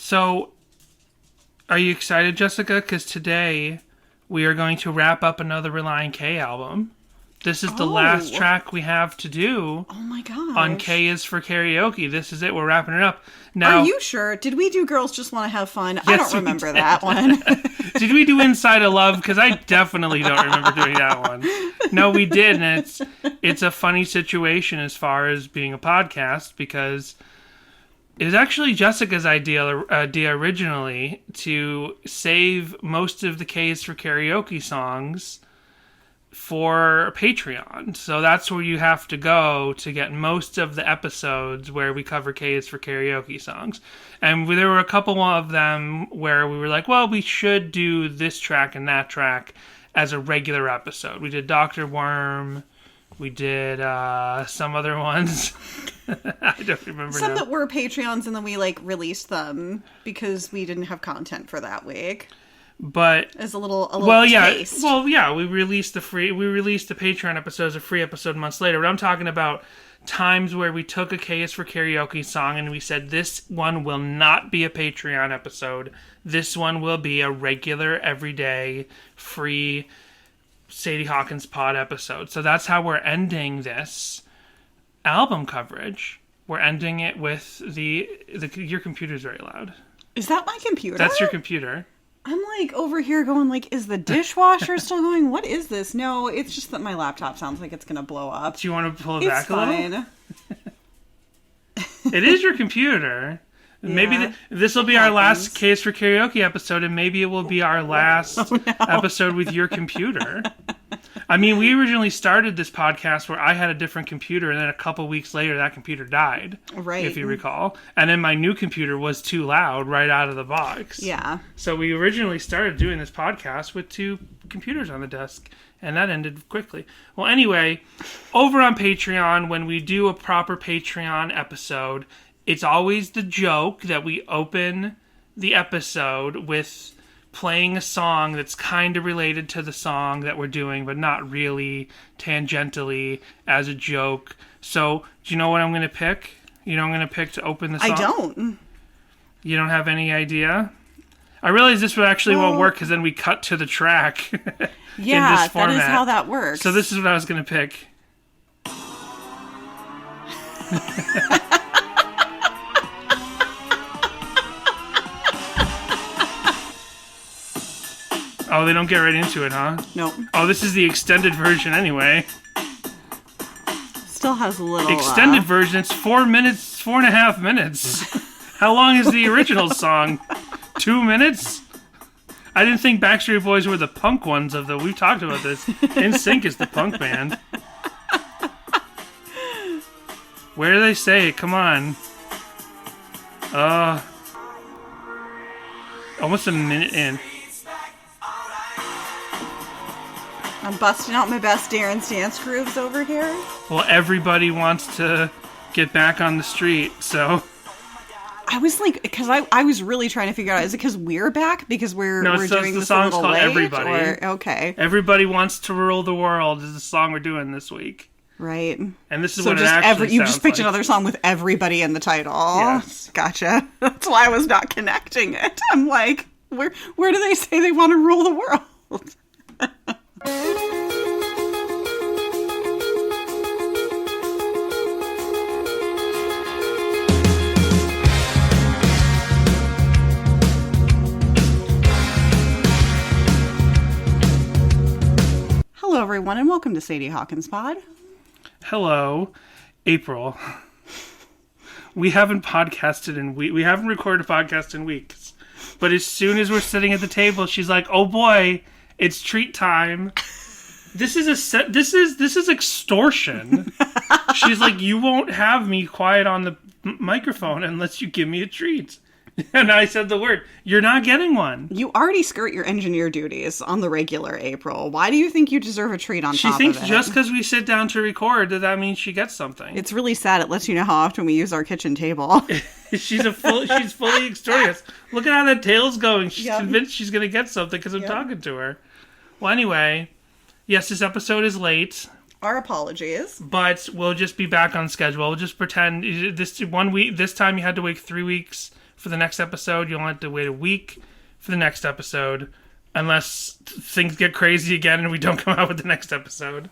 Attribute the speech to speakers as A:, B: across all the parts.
A: So, are you excited, Jessica? Because today we are going to wrap up another Relient K album. This is the last track we have to do.
B: Oh my gosh.
A: On K is for Karaoke. This is it. We're wrapping it up. Now,
B: are you sure? Did we do Girls Just Want to Have Fun? Yes, I don't remember that one.
A: Did we do Inside of Love? Because I definitely don't remember doing that one. No, we did, and it's a funny situation as far as being a podcast, because it was actually Jessica's idea originally to save most of the K's for Karaoke songs for Patreon. So that's where you have to go to get most of the episodes where we cover K's for Karaoke songs. And there were a couple of them where we were like, well, we should do this track and that track as a regular episode. We did Dr. Worm. We did some other ones. I don't remember
B: some
A: now.
B: That were Patreons, and then we released them because we didn't have content for that week.
A: But
B: as a little taste.
A: We released the Patreon episodes, a free episode months later. But I'm talking about times where we took a K is for Karaoke song and we said, this one will not be a Patreon episode. This one will be a regular, everyday, free Sadie Hawkins pod episode. So that's how we're ending this album coverage. We're ending it with your computer's very loud.
B: Is that my computer?
A: That's your computer.
B: I'm over here going is the dishwasher still going? What is this? No, it's just that my laptop sounds like it's going to blow up.
A: Do you want to pull it back a little?
B: It's
A: fine. It is your computer. Yeah, maybe this will be our last Case for Karaoke episode, and maybe it will be our last episode with your computer. I mean, we originally started this podcast where I had a different computer, and then a couple weeks later, that computer died.
B: Right.
A: If you recall. And then my new computer was too loud right out of the box.
B: Yeah.
A: So we originally started doing this podcast with two computers on the desk, and that ended quickly. Well, anyway, over on Patreon, when we do a proper Patreon episode, it's always the joke that we open the episode with playing a song that's kind of related to the song that we're doing, but not really tangentially as a joke. So, do you know what I'm going to pick? You know what I'm going to pick to open the song?
B: I don't.
A: You don't have any idea? I realize this would actually won't work because then we cut to the track in this format.
B: That is how that works.
A: So this is what I was going to pick. Oh, they don't get right into it, huh?
B: Nope.
A: Oh, this is the extended version anyway.
B: Still has a little...
A: Extended version, it's 4.5 minutes. How long is the original song? 2 minutes? I didn't think Backstreet Boys were the punk ones of the... We've talked about this. NSYNC is the punk band. Where do they say it? Come on. Almost a minute in.
B: I'm busting out my best Darren's dance grooves over here.
A: Well, everybody wants to get back on the street, so...
B: I was because I was really trying to figure out, is it because we're back? Because we're doing this a little late?
A: Everybody.
B: Or, okay.
A: Everybody Wants to Rule the World is the song we're doing this week.
B: Right.
A: And this is what it actually
B: you just picked another song with everybody in the title.
A: Yes.
B: Gotcha. That's why I was not connecting it. I'm like, where do they say they want to rule the world? Hello, everyone, and welcome to Sadie Hawkins Pod.
A: Hello, April. We haven't podcasted in we haven't recorded a podcast in weeks. But as soon as we're sitting at the table, she's like, "Oh boy, it's treat time." This is extortion. She's like, "You won't have me quiet on the microphone unless you give me a treat." And I said the word. You're not getting one.
B: You already skirt your engineer duties on the regular, April. Why do you think you deserve a treat on top of it?
A: She thinks just because we sit down to record that means she gets something.
B: It's really sad. It lets you know how often we use our kitchen table.
A: She's fully extorting us. Look at how that tail's going. She's convinced she's going to get something because I'm talking to her. Well, anyway, yes, this episode is late.
B: Our apologies.
A: But we'll just be back on schedule. We'll just pretend this time you had to wait 3 weeks for the next episode. You'll have to wait a week for the next episode, unless things get crazy again and we don't come out with the next episode.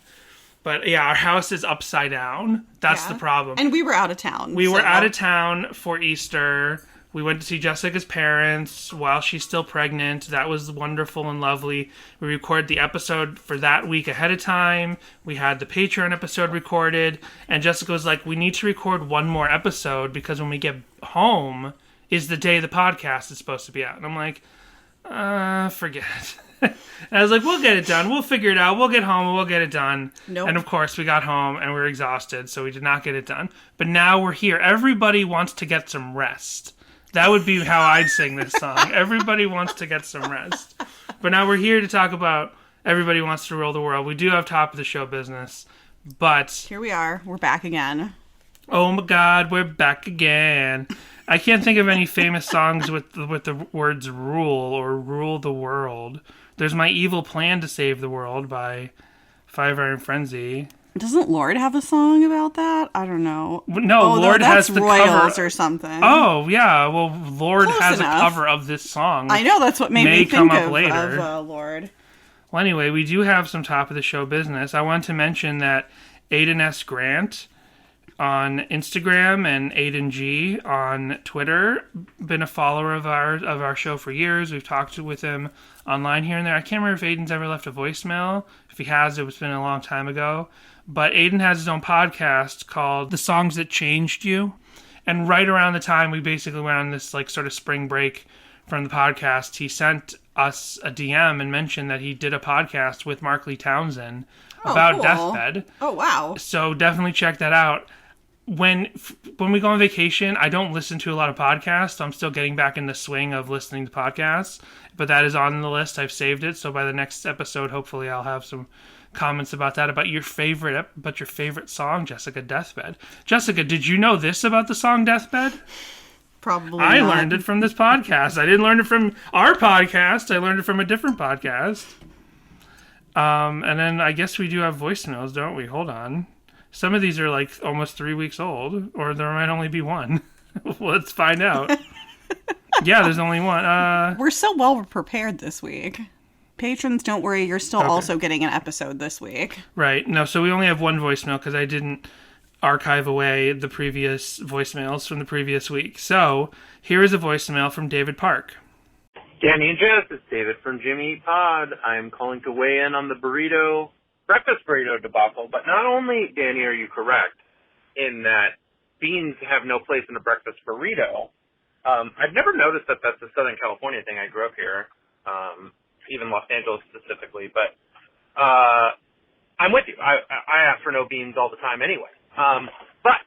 A: But yeah, our house is upside down. That's the problem.
B: And we were out of town.
A: We were out of town for Easter. We went to see Jessica's parents while she's still pregnant. That was wonderful and lovely. We recorded the episode for that week ahead of time. We had the Patreon episode recorded. And Jessica was like, we need to record one more episode because when we get home is the day the podcast is supposed to be out. And I'm like, forget it. And I was like, we'll get it done. We'll figure it out. We'll get home and we'll get it done.
B: Nope.
A: And of course, we got home and we were exhausted, so we did not get it done. But now we're here. Everybody wants to get some rest. That would be how I'd sing this song. Everybody wants to get some rest. But now we're here to talk about Everybody Wants to Rule the World. We do have top of the show business, but...
B: Here we are. We're back again.
A: Oh my God, we're back again. I can't think of any famous songs with the words rule or rule the world. There's My Evil Plan to Save the World by Five Iron Frenzy.
B: Doesn't Lorde have a song about that? I don't know.
A: No, Lorde has the
B: Royals
A: cover
B: or something.
A: Oh, yeah. Well, Lorde
B: Close
A: has
B: enough.
A: a cover of this song.
B: I know, that's what made me
A: come
B: think
A: up
B: of
A: later.
B: Lorde.
A: Well, anyway, we do have some top of the show business. I want to mention that Aiden S. Grant on Instagram and Aiden G on Twitter, been a follower of our show for years. We've talked with him online here and there. I can't remember if Aiden's ever left a voicemail. If he has, it's been a long time ago. But Aiden has his own podcast called The Songs That Changed You. And right around the time we basically went on this like sort of spring break from the podcast, he sent us a DM and mentioned that he did a podcast with Mark Lee Townsend about
B: cool.
A: Deathbed.
B: Oh, wow.
A: So definitely check that out. When we go on vacation, I don't listen to a lot of podcasts. So I'm still getting back in the swing of listening to podcasts. But that is on the list. I've saved it. So by the next episode, hopefully I'll have some comments about that, about your favorite song, Jessica, Deathbed. Jessica, did you know this about the song Deathbed?
B: Probably
A: I
B: not.
A: learned it from this podcast. I didn't learn it from our podcast. I learned it from a different podcast. And then I guess we do have voicemails, don't we? Hold on. Some of these are like almost 3 weeks old, or there might only be one. Let's find out. Yeah, there's only one.
B: We're so well prepared this week. Patrons, don't worry, you're still also getting an episode this week.
A: Right. No, so we only have one voicemail because I didn't archive away the previous voicemails from the previous week. So here is a voicemail from David Park.
C: Danny and Jess, it's David from Jimmy Pod. I'm calling to weigh in on the breakfast burrito debacle. But not only, Danny, are you correct in that beans have no place in a breakfast burrito, I've never noticed that that's a Southern California thing. I grew up here, even Los Angeles specifically. But I'm with you. I ask for no beans all the time anyway. But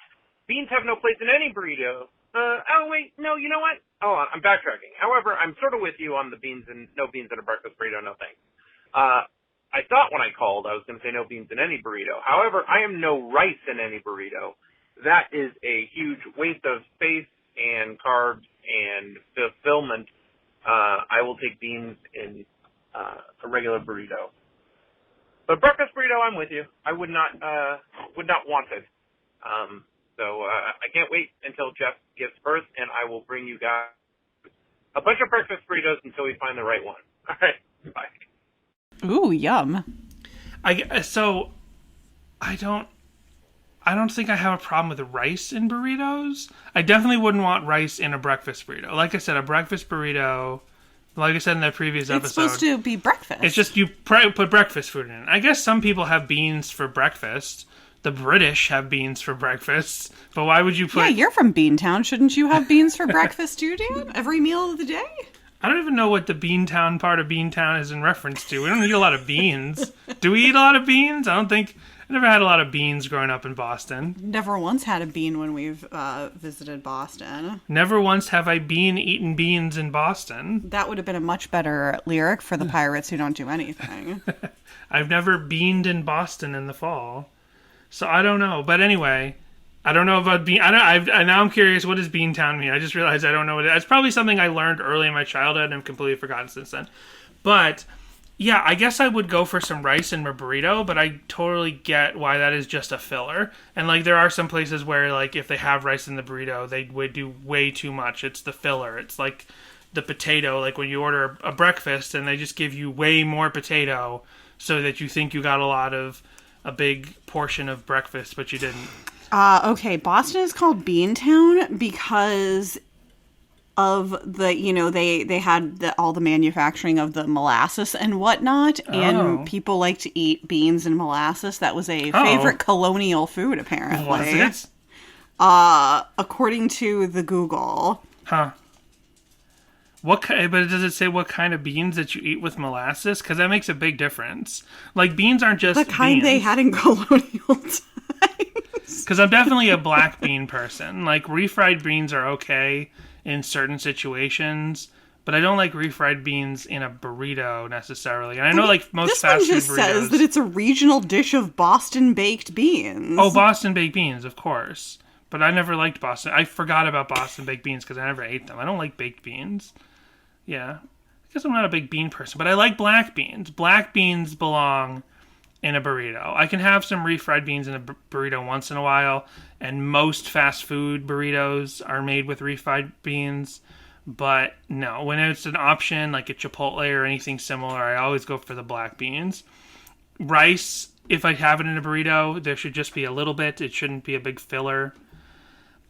C: beans have no place in any burrito. Oh, wait, no, you know what? Oh, I'm backtracking. However, I'm sort of with you on the beans and no beans in a breakfast burrito, no thanks. I thought when I called I was going to say no beans in any burrito. However, I am no rice in any burrito. That is a huge waste of space and carbs and fulfillment. I will take beans in a regular burrito. But breakfast burrito, I'm with you. I would not want it. So I can't wait until Jeff gives birth, and I will bring you guys a bunch of breakfast burritos until we find the right one. All right, bye.
B: Ooh, yum.
A: I don't think I have a problem with rice in burritos. I definitely wouldn't want rice in a breakfast burrito. Like I said, a breakfast burrito, like I said in that previous episode,
B: It's supposed to be breakfast.
A: it's just you put breakfast food in it. I guess some people have beans for breakfast. The British have beans for breakfast. But why would you put...
B: Yeah, you're from Beantown. Shouldn't you have beans for breakfast too, Dan? Every meal of the day?
A: I don't even know what the Beantown part of Beantown is in reference to. We don't eat a lot of beans. Do we eat a lot of beans? I never had a lot of beans growing up in Boston.
B: Never once had a bean when we've visited Boston.
A: Never once have I been eaten beans in Boston.
B: That would have been a much better lyric for the pirates who don't do anything.
A: I've never beaned in Boston in the fall. So I don't know. But anyway, I don't know about bean. Now I'm curious, what does Beantown mean? I just realized I don't know what it is. It's probably something I learned early in my childhood and I've completely forgotten since then. But Yeah, I guess I would go for some rice in my burrito, but I totally get why that is just a filler. And, like, there are some places where, like, if they have rice in the burrito, they would do way too much. It's the filler. It's like the potato, like when you order a breakfast and they just give you way more potato so that you think you got a big portion of breakfast, but you didn't.
B: Okay, Boston is called Beantown because of the, they had all the manufacturing of the molasses and whatnot, and people like to eat beans and molasses. That was a favorite colonial food, apparently.
A: Was it?
B: According to the Google.
A: Huh. But does it say what kind of beans that you eat with molasses? Because that makes a big difference. Like, beans aren't just
B: the kind
A: beans.
B: They had in colonial times.
A: Because I'm definitely a black bean person. Like, refried beans are okay in certain situations, but I don't like refried beans in a burrito necessarily. And I know, like, most fast food burritos... This one just says
B: that it's a regional dish of Boston baked beans.
A: Oh, Boston baked beans, of course. But I never liked Boston. I forgot about Boston baked beans because I never ate them. I don't like baked beans. Yeah. I guess I'm not a big bean person, but I like black beans. Black beans belong in a burrito. I can have some refried beans in a burrito once in a while, and most fast food burritos are made with refried beans. But no, when it's an option like a Chipotle or anything similar, I always go for the black beans. Rice, if I have it in a burrito, there should just be a little bit. It shouldn't be a big filler.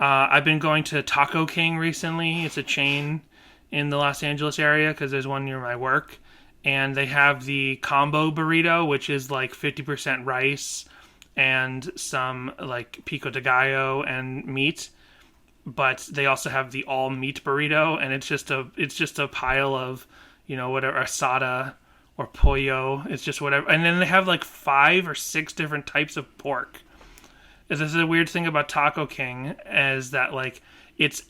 A: I've been going to Taco King recently. It's a chain in the Los Angeles area because there's one near my work. And they have the combo burrito, which is like 50% rice and some like pico de gallo and meat. But they also have the all meat burrito, and it's just a pile of, whatever, asada or pollo. It's just whatever. And then they have like 5 or 6 different types of pork. This is a weird thing about Taco King, is that like it's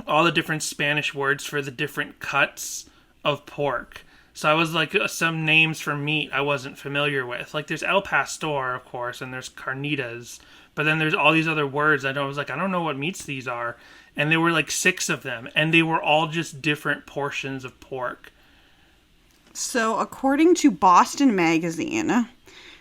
A: all the different Spanish words for the different cuts of pork. So I was like, some names for meat I wasn't familiar with. Like there's El Pastor, of course, and there's carnitas. But then there's all these other words. I was like, I don't know what meats these are. And there were like 6 of them. And they were all just different portions of pork.
B: So according to Boston Magazine,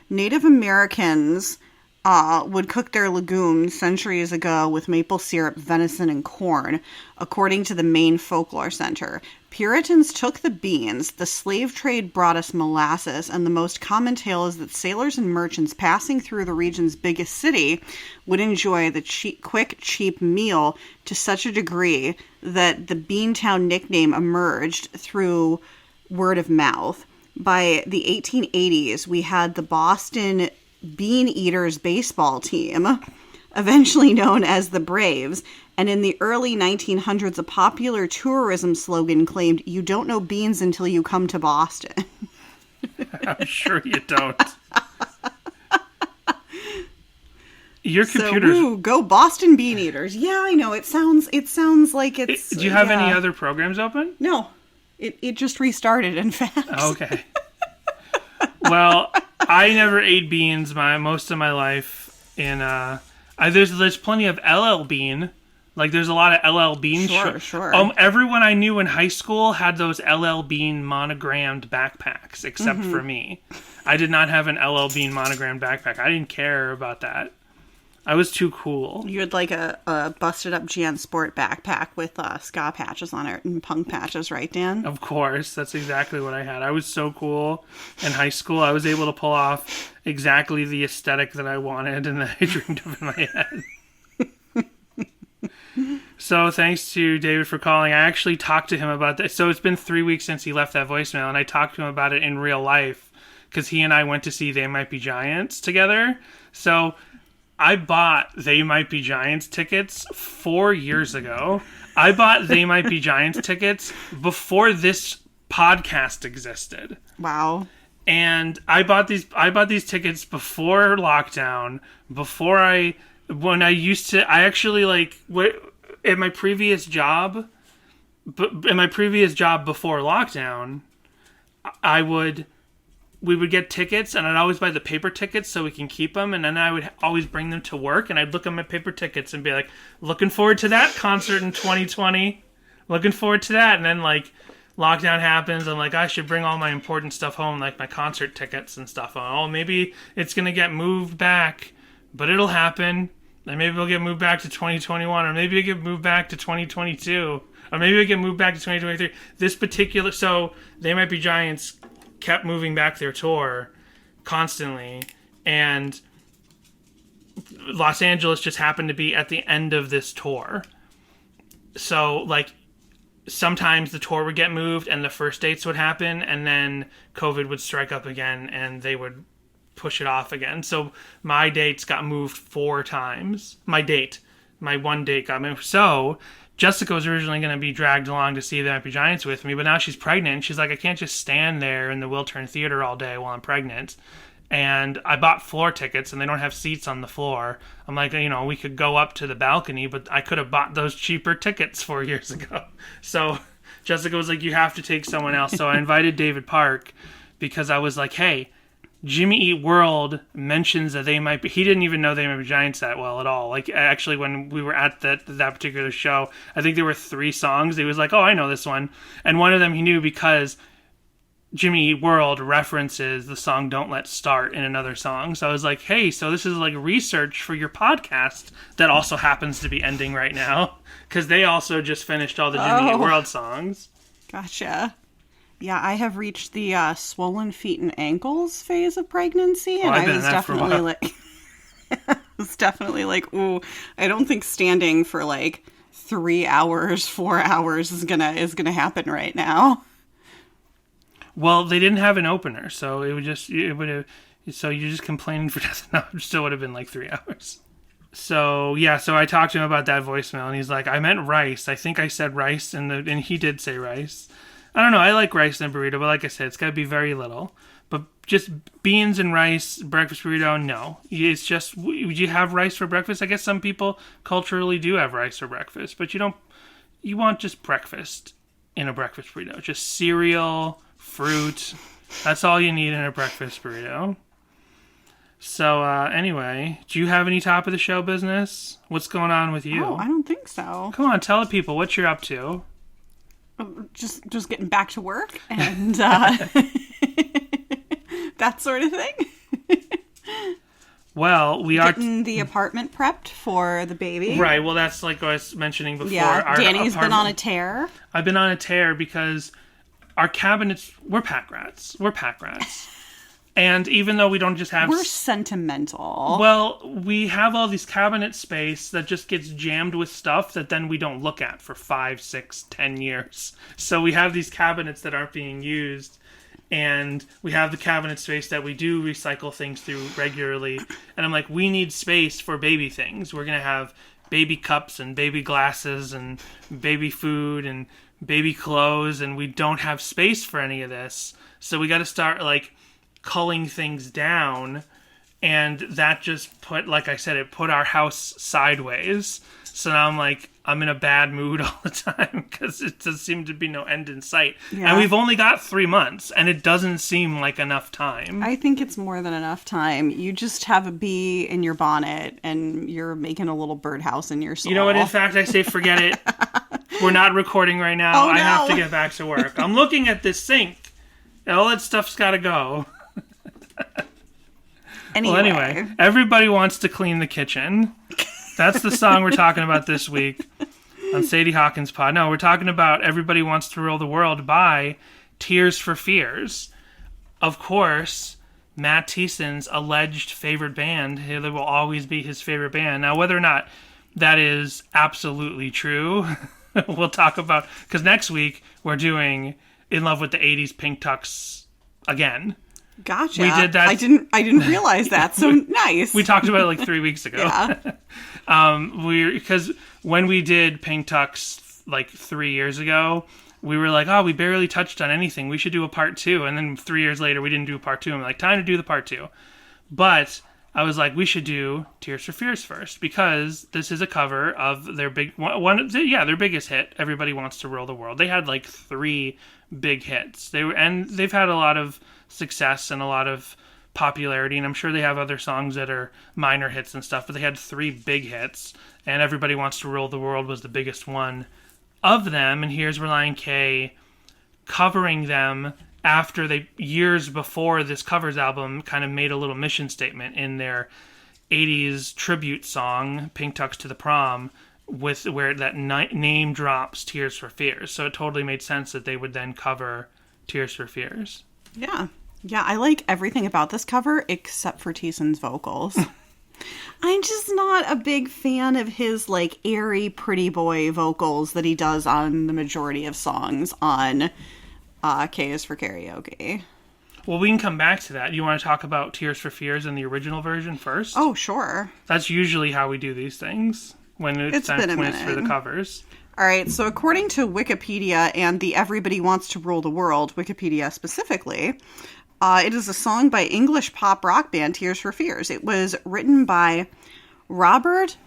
B: Native Americans would cook their legumes centuries ago with maple syrup, venison, and corn, according to the Maine Folklore Center. Puritans took the beans, the slave trade brought us molasses, and the most common tale is that sailors and merchants passing through the region's biggest city would enjoy the quick, cheap meal to such a degree that the Beantown nickname emerged through word of mouth. By the 1880s, we had the Boston Bean Eaters baseball team, eventually known as the Braves, and in the early 1900s, a popular tourism slogan claimed, "You don't know beans until you come to Boston."
A: I'm sure you don't. Your computer's...
B: So, go Boston Bean Eaters. Yeah, I know. It sounds like it's...
A: Do you have any other programs open?
B: No. It just restarted, in fact.
A: Okay. Well, I never ate beans most of my life. There's plenty of LL Bean. Like, there's a lot of LL Bean.
B: Sure.
A: Everyone I knew in high school had those LL Bean monogrammed backpacks, except for me. I did not have an LL Bean monogrammed backpack. I didn't care about that. I was too cool.
B: You had like a busted up Jan Sport backpack with ska patches on it and punk patches, right, Dan?
A: Of course. That's exactly what I had. I was so cool in high school. I was able to pull off exactly the aesthetic that I wanted and that I dreamed of in my head. So thanks to David for calling. I actually talked to him about this. So it's been 3 weeks since he left that voicemail, and I talked to him about it in real life because he and I went to see They Might Be Giants together. So I bought They Might Be Giants tickets 4 years ago. I bought They Might Be Giants tickets before this podcast existed.
B: Wow.
A: And I bought these tickets before lockdown, at my previous job before lockdown, we would get tickets, and I'd always buy the paper tickets so we can keep them, and then I would always bring them to work, and I'd look at my paper tickets and be like, looking forward to that concert in 2020. Looking forward to that. And then, like, lockdown happens, I'm like, I should bring all my important stuff home, like my concert tickets and stuff. Oh, maybe it's going to get moved back, but it'll happen. And maybe it'll get moved back to 2021, or maybe it'll get moved back to 2022, or maybe it'll get moved back to 2023. So They Might Be Giants kept moving back their tour constantly, and Los Angeles just happened to be at the end of this tour. So, like, sometimes the tour would get moved and the first dates would happen, and then COVID would strike up again and they would push it off again. So my dates got moved 4 times. My one date got moved. So Jessica was originally going to be dragged along to see the Might Be Giants with me, but now she's pregnant. She's like, I can't just stand there in the Wiltern Theater all day while I'm pregnant. And I bought floor tickets, and they don't have seats on the floor. I'm like, we could go up to the balcony, but I could have bought those cheaper tickets 4 years ago. So Jessica was like, you have to take someone else. So I invited David Park because I was like, hey, Jimmy Eat World mentions that They Might Be... He didn't even know They Might Be Giants that well at all. Like, actually, when we were at that particular show, I think there were 3 songs. He was like, oh, I know this one. And one of them he knew because Jimmy Eat World references the song Don't Let's Start in another song. So I was like, hey, so this is like research for your podcast that also happens to be ending right now. Because they also just finished all the Jimmy Eat World songs.
B: Gotcha. Yeah, I have reached the swollen feet and ankles phase of pregnancy, and I was definitely like, ooh, I don't think standing for like 3 hours, 4 hours is gonna happen right now.
A: Well, they didn't have an opener, so so you're just complaining for nothing. No, it still would have been like 3 hours. So I talked to him about that voicemail, and he's like, I meant rice. I think I said rice, and he did say rice. I don't know. I like rice in a burrito, but like I said, it's got to be very little. But just beans and rice, breakfast burrito, no. It's just, would you have rice for breakfast? I guess some people culturally do have rice for breakfast, but you want just breakfast in a breakfast burrito. Just cereal, fruit. That's all you need in a breakfast burrito. So, anyway, do you have any top of the show business? What's going on with you?
B: Oh, I don't think so.
A: Come on, tell the people what you're up to.
B: Just getting back to work and that sort of thing.
A: Well, we are
B: getting the apartment prepped for the baby.
A: Right. Well, that's like I was mentioning before.
B: Yeah, Danny's been on a tear.
A: I've been on a tear because our cabinets, we're pack rats. And even though we don't just have...
B: We're sentimental.
A: Well, we have all these cabinet space that just gets jammed with stuff that then we don't look at for 5, 6, 10 years. So we have these cabinets that aren't being used, and we have the cabinet space that we do recycle things through regularly. And I'm like, we need space for baby things. We're going to have baby cups and baby glasses and baby food and baby clothes, and we don't have space for any of this. So we got to start, like, culling things down, and that just put, like I said, it put our house sideways. So now I'm in a bad mood all the time because it does seem to be no end in sight. Yeah. And we've only got 3 months, and it doesn't seem like enough time.
B: I think it's more than enough time. You just have a bee in your bonnet, and you're making a little birdhouse in your soul.
A: You know what? In fact, I say forget it. We're not recording right now.
B: Oh, no.
A: I have to get back to work. I'm looking at this sink. All that stuff's got to go. Anyway, everybody wants to clean the kitchen. That's the song we're talking about this week on Sadie Hawkins Pod. No, we're talking about Everybody Wants to Rule the World by Tears for Fears. Of course, Matt Thiessen's alleged favorite band. They will always be his favorite band. Now, whether or not that is absolutely true, we'll talk about, because next week we're doing In Love with the 80s Pink Tux again.
B: Gotcha.
A: We did that.
B: I didn't realize that. So nice.
A: We talked about it like 3 weeks ago.
B: Yeah.
A: Because when we did Pink Tux like 3 years ago, we were like, oh, we barely touched on anything. We should do a part 2. And then 3 years later, we didn't do a part 2. I'm like, time to do the part 2. But I was like, we should do Tears for Fears first because this is a cover of their their biggest hit, Everybody Wants to Rule the World. They had like 3 big hits. They've had a lot of success and a lot of popularity, and I'm sure they have other songs that are minor hits and stuff, but they had 3 big hits, and Everybody Wants to Rule the World was the biggest one of them. And here's Relient K covering them after they, years before this covers album, kind of made a little mission statement in their 80s tribute song, Pink Tux to the Prom, with where that name drops Tears for Fears. So it totally made sense that they would then cover Tears for Fears.
B: Yeah. Yeah, I like everything about this cover except for Thiessen's vocals. I'm just not a big fan of his, like, airy, pretty boy vocals that he does on the majority of songs on K is for Karaoke.
A: Well, we can come back to that. You want to talk about Tears for Fears in the original version first?
B: Oh, sure.
A: That's usually how we do these things when it's time for the covers.
B: All right, so according to Wikipedia and the Everybody Wants to Rule the World, Wikipedia specifically, it is a song by English pop rock band Tears for Fears. It was written by Robert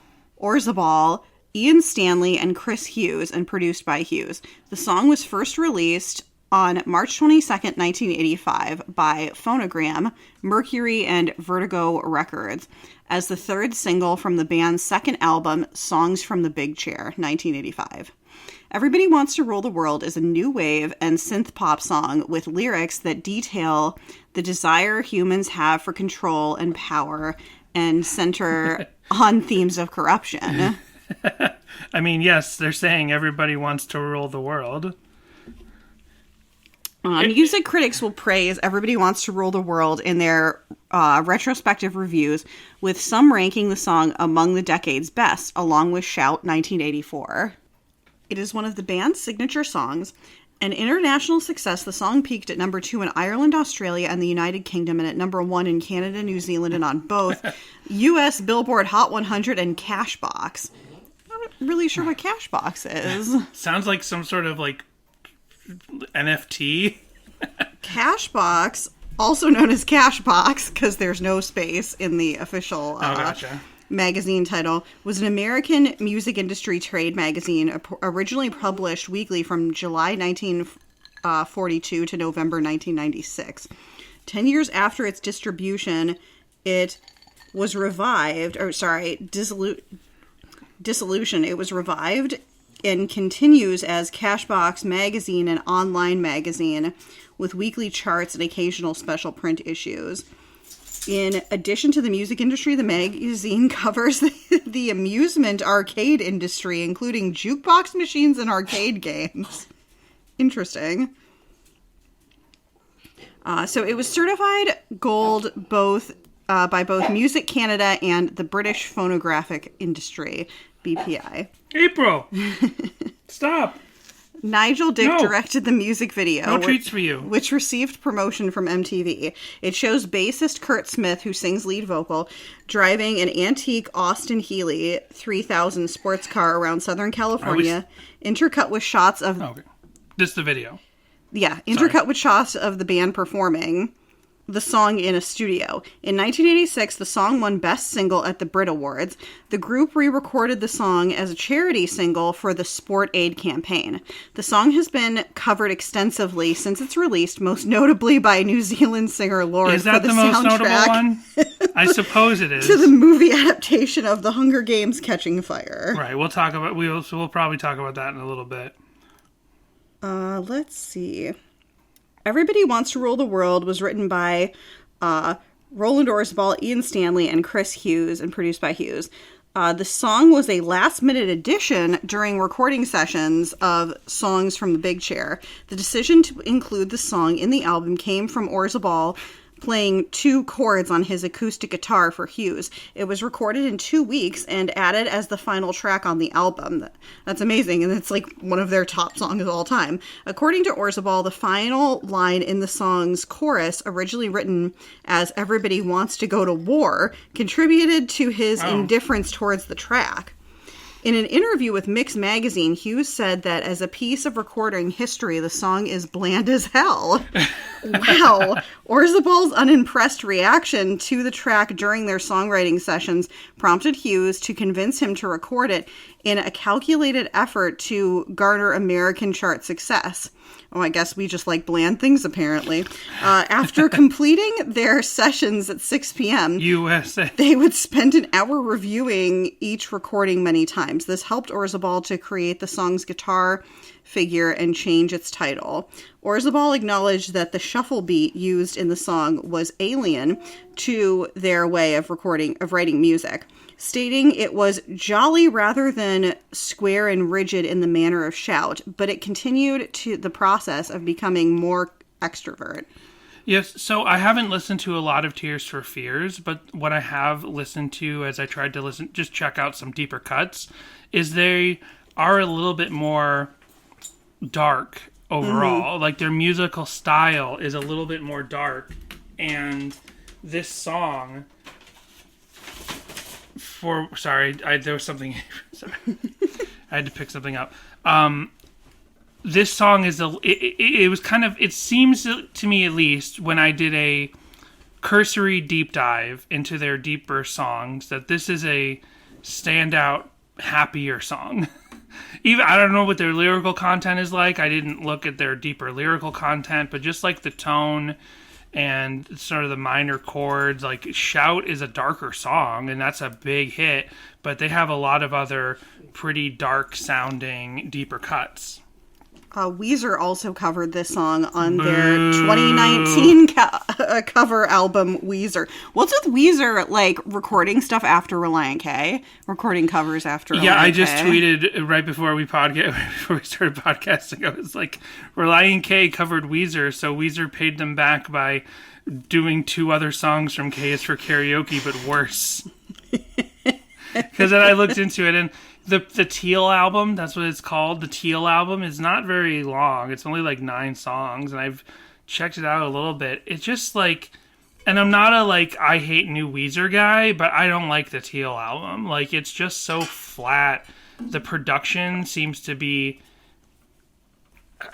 B: Orzabal, Ian Stanley, and Chris Hughes, and produced by Hughes. The song was first released on March 22nd, 1985 by Phonogram, Mercury, and Vertigo Records as the third single from the band's second album, Songs from the Big Chair, 1985. Everybody Wants to Rule the World is a new wave and synth pop song with lyrics that detail the desire humans have for control and power and center on themes of corruption.
A: I mean, yes, they're saying everybody wants to rule the world.
B: Music critics will praise Everybody Wants to Rule the World in their retrospective reviews, with some ranking the song among the decade's best, along with Shout 1984. It is one of the band's signature songs. An international success, the song peaked at number 2 in Ireland, Australia, and the United Kingdom, and at number 1 in Canada, New Zealand, and on both U.S. Billboard Hot 100 and Cashbox. I'm not really sure what Cashbox is.
A: Sounds like some sort of, like, NFT.
B: Cashbox, also known as Cashbox, because there's no space in the official magazine title, was an American music industry trade magazine originally published weekly from July 1942 to November 1996. 10 years after its distribution, it was dissolution. It was revived and continues as Cashbox Magazine, an online magazine with weekly charts and occasional special print issues. In addition to the music industry, the magazine covers the amusement arcade industry, including jukebox machines and arcade games. Interesting. So it was certified gold by both Music Canada and the British Phonographic Industry, BPI.
A: April! Stop!
B: Nigel Dick directed the music video.
A: No treats for you.
B: Which received promotion from MTV. It shows bassist Kurt Smith, who sings lead vocal, driving an antique Austin Healey 3000 sports car around Southern California, intercut with shots of...
A: Okay. Just the video.
B: Yeah, intercut with shots of the band performing the song in a studio. In 1986, the song won Best Single at the Brit Awards. The group re-recorded the song as a charity single for the Sport Aid campaign. The song has been covered extensively since its release, most notably by New Zealand singer Lorde.
A: Is that the most notable one? I suppose it is.
B: To the movie adaptation of The Hunger Games: Catching Fire.
A: Right, we'll probably talk about that in a little bit.
B: Let's see. Everybody Wants to Rule the World was written by Roland Orzabal, Ian Stanley, and Chris Hughes, and produced by Hughes. The song was a last-minute addition during recording sessions of Songs from the Big Chair. The decision to include the song in the album came from Orzabal playing 2 chords on his acoustic guitar for Hughes. It was recorded in 2 weeks and added as the final track on the album. That's amazing, and it's like one of their top songs of all time. According to Orzabal, the final line in the song's chorus, originally written as Everybody Wants to Go to War, contributed to his indifference towards the track. In an interview with Mix Magazine, Hughes said that as a piece of recording history, the song is bland as hell. Wow. Orzabal's unimpressed reaction to the track during their songwriting sessions prompted Hughes to convince him to record it in a calculated effort to garner American chart success. Oh, I guess we just like bland things, apparently. After completing their sessions at 6 p.m.,
A: USA.
B: they would spend an hour reviewing each recording many times. This helped Orzabal to create the song's guitar figure and change its title. Orzabal acknowledged that the shuffle beat used in the song was alien to their way of writing music, stating it was jolly rather than square and rigid in the manner of shout, but it continued to the process of becoming more extrovert.
A: Yes, so I haven't listened to a lot of Tears for Fears, but what I have listened to as I tried to just check out some deeper cuts, is they are a little bit more dark overall. Like their musical style is a little bit more dark, and this song there was something sorry. I had to pick something up. This song is it was kind of, it seems to me at least when I did a cursory deep dive into their deeper songs that this is a standout happier song. Even I don't know what their lyrical content is like. I didn't look at their deeper lyrical content, but just like the tone and sort of the minor chords, like Shout is a darker song and that's a big hit, but they have a lot of other pretty dark sounding deeper cuts.
B: Weezer also covered this song on their 2019 cover album, Weezer. What's with Weezer, like, recording stuff after Relient K? Recording covers after Relient K?
A: Yeah, I just tweeted right before we started podcasting, I was like, Relient K covered Weezer, so Weezer paid them back by doing 2 other songs from K is for Karaoke, but worse. Because then I looked into it, and the Teal album, that's what it's called, the Teal album, is not very long. It's only like 9 songs, and I've checked it out a little bit. It's just like, and I'm not a like I hate new Weezer guy, but I don't like the Teal album. Like, it's just so flat. The production seems to be,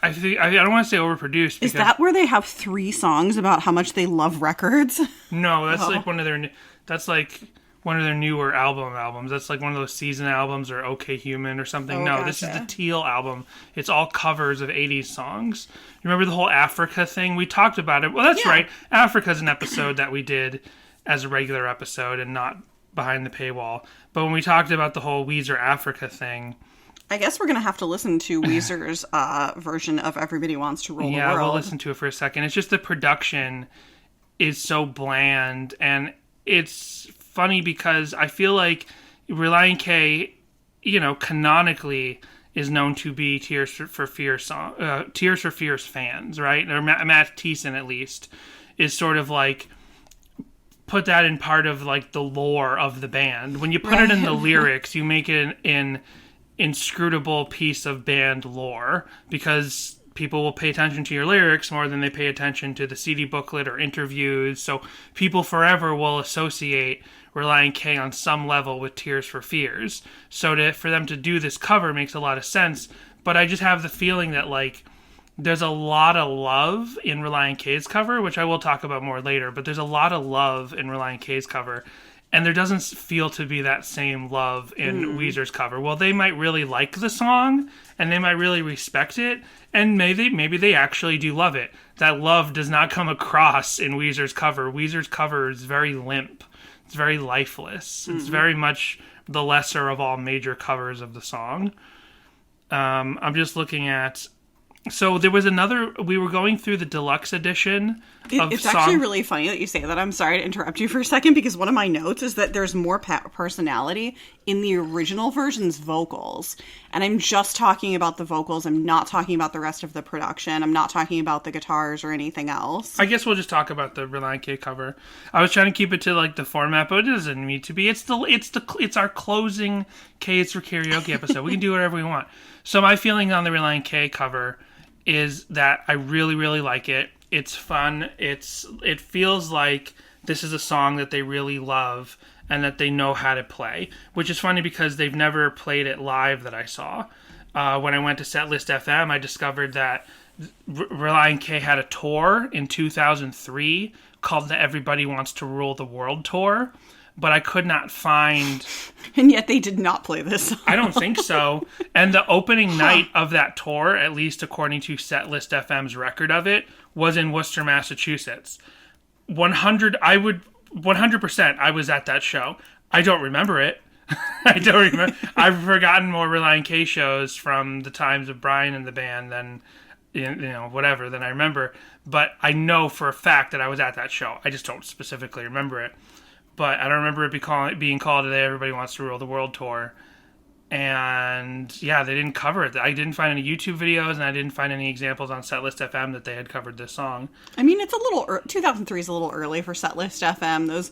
A: I don't want to say overproduced.
B: Is that where they have 3 songs about how much they love records?
A: No, that's like one of their, that's like one of their newer albums. That's like one of those season albums or OK Human or something. No, This is the Teal album. It's all covers of 80s songs. You remember the whole Africa thing? We talked about it. Well, that's right. Africa's an episode that we did as a regular episode and not behind the paywall. But when we talked about the whole Weezer Africa thing,
B: I guess we're going to have to listen to Weezer's version of Everybody Wants to Rule the World.
A: Yeah, we'll listen to it for a second. It's just the production is so bland, and it's funny because I feel like Relient K, canonically is known to be Tears for Fears fans, right? Or Matt Thiessen, at least, is sort of like put that in part of like the lore of the band. When you put it in the lyrics, you make it an inscrutable piece of band lore because people will pay attention to your lyrics more than they pay attention to the CD booklet or interviews. So people forever will associate Relient K on some level with Tears for Fears. So for them to do this cover makes a lot of sense. But I just have the feeling that like there's a lot of love in Relient K's cover, which I will talk about more later. But there's a lot of love in Relient K's cover. And there doesn't feel to be that same love in Weezer's cover. Well, they might really like the song, and they might really respect it, and maybe they actually do love it. That love does not come across in Weezer's cover. Weezer's cover is very limp. It's very lifeless. It's very much the lesser of all major covers of the song. I'm just looking at... So there was we were going through the deluxe edition of
B: It's actually really funny that you say that. I'm sorry to interrupt you for a second because one of my notes is that there's more personality in the original version's vocals. And I'm just talking about the vocals. I'm not talking about the rest of the production. I'm not talking about the guitars or anything else.
A: I guess we'll just talk about the Relient K cover. I was trying to keep it to like the format, but it doesn't need to be. It's our closing K is for Karaoke episode. We can do whatever we want. So my feeling on the Relient K cover is that I really, really like it. It's fun. It feels like this is a song that they really love and that they know how to play, which is funny because they've never played it live that I saw. When I went to Setlist FM, I discovered that Relient K had a tour in 2003 called the Everybody Wants to Rule the World Tour, but I could not find...
B: And yet they did not play this song.
A: I don't think so. And the opening night of that tour, at least according to Setlist FM's record of it, was in Worcester, Massachusetts. 100% I was at that show. I don't remember it. I don't remember. I've forgotten more Relient K shows from the times of Brian and the band than, whatever, than I remember. But I know for a fact that I was at that show. I just don't specifically remember it. But I don't remember it being called today Everybody Wants to Rule the World tour. And yeah, they didn't cover it. I didn't find any YouTube videos, and I didn't find any examples on Setlist FM that they had covered this song.
B: I mean, it's a little 2003 is a little early for Setlist FM. Those,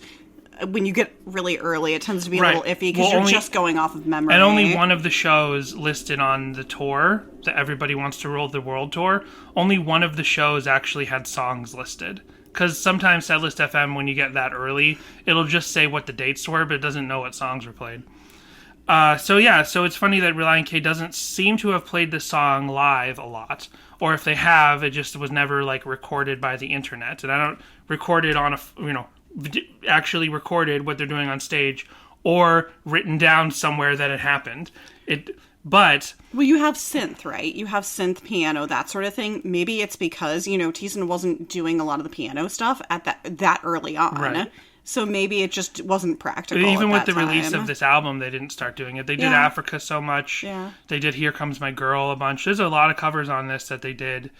B: when you get really early, it tends to be a little iffy because you're just going off of memory.
A: And only one of the shows listed on the tour, the Everybody Wants to Rule the World tour, only one of the shows actually had songs listed. Because sometimes Setlist FM, when you get that early, it'll just say what the dates were, but it doesn't know what songs were played. So it's funny that Relient K doesn't seem to have played this song live a lot. Or if they have, it just was never, recorded by the internet. And I don't record it on actually recorded what they're doing on stage or written down somewhere that it happened. But...
B: Well, you have synth, right? You have synth, piano, that sort of thing. Maybe it's because, Thiessen wasn't doing a lot of the piano stuff at that early on. Right. So maybe it just wasn't practical.
A: Even with the release of this album, they didn't start doing it. They did Africa so much.
B: Yeah.
A: They did Here Comes My Girl a bunch. There's a lot of covers on this that they did.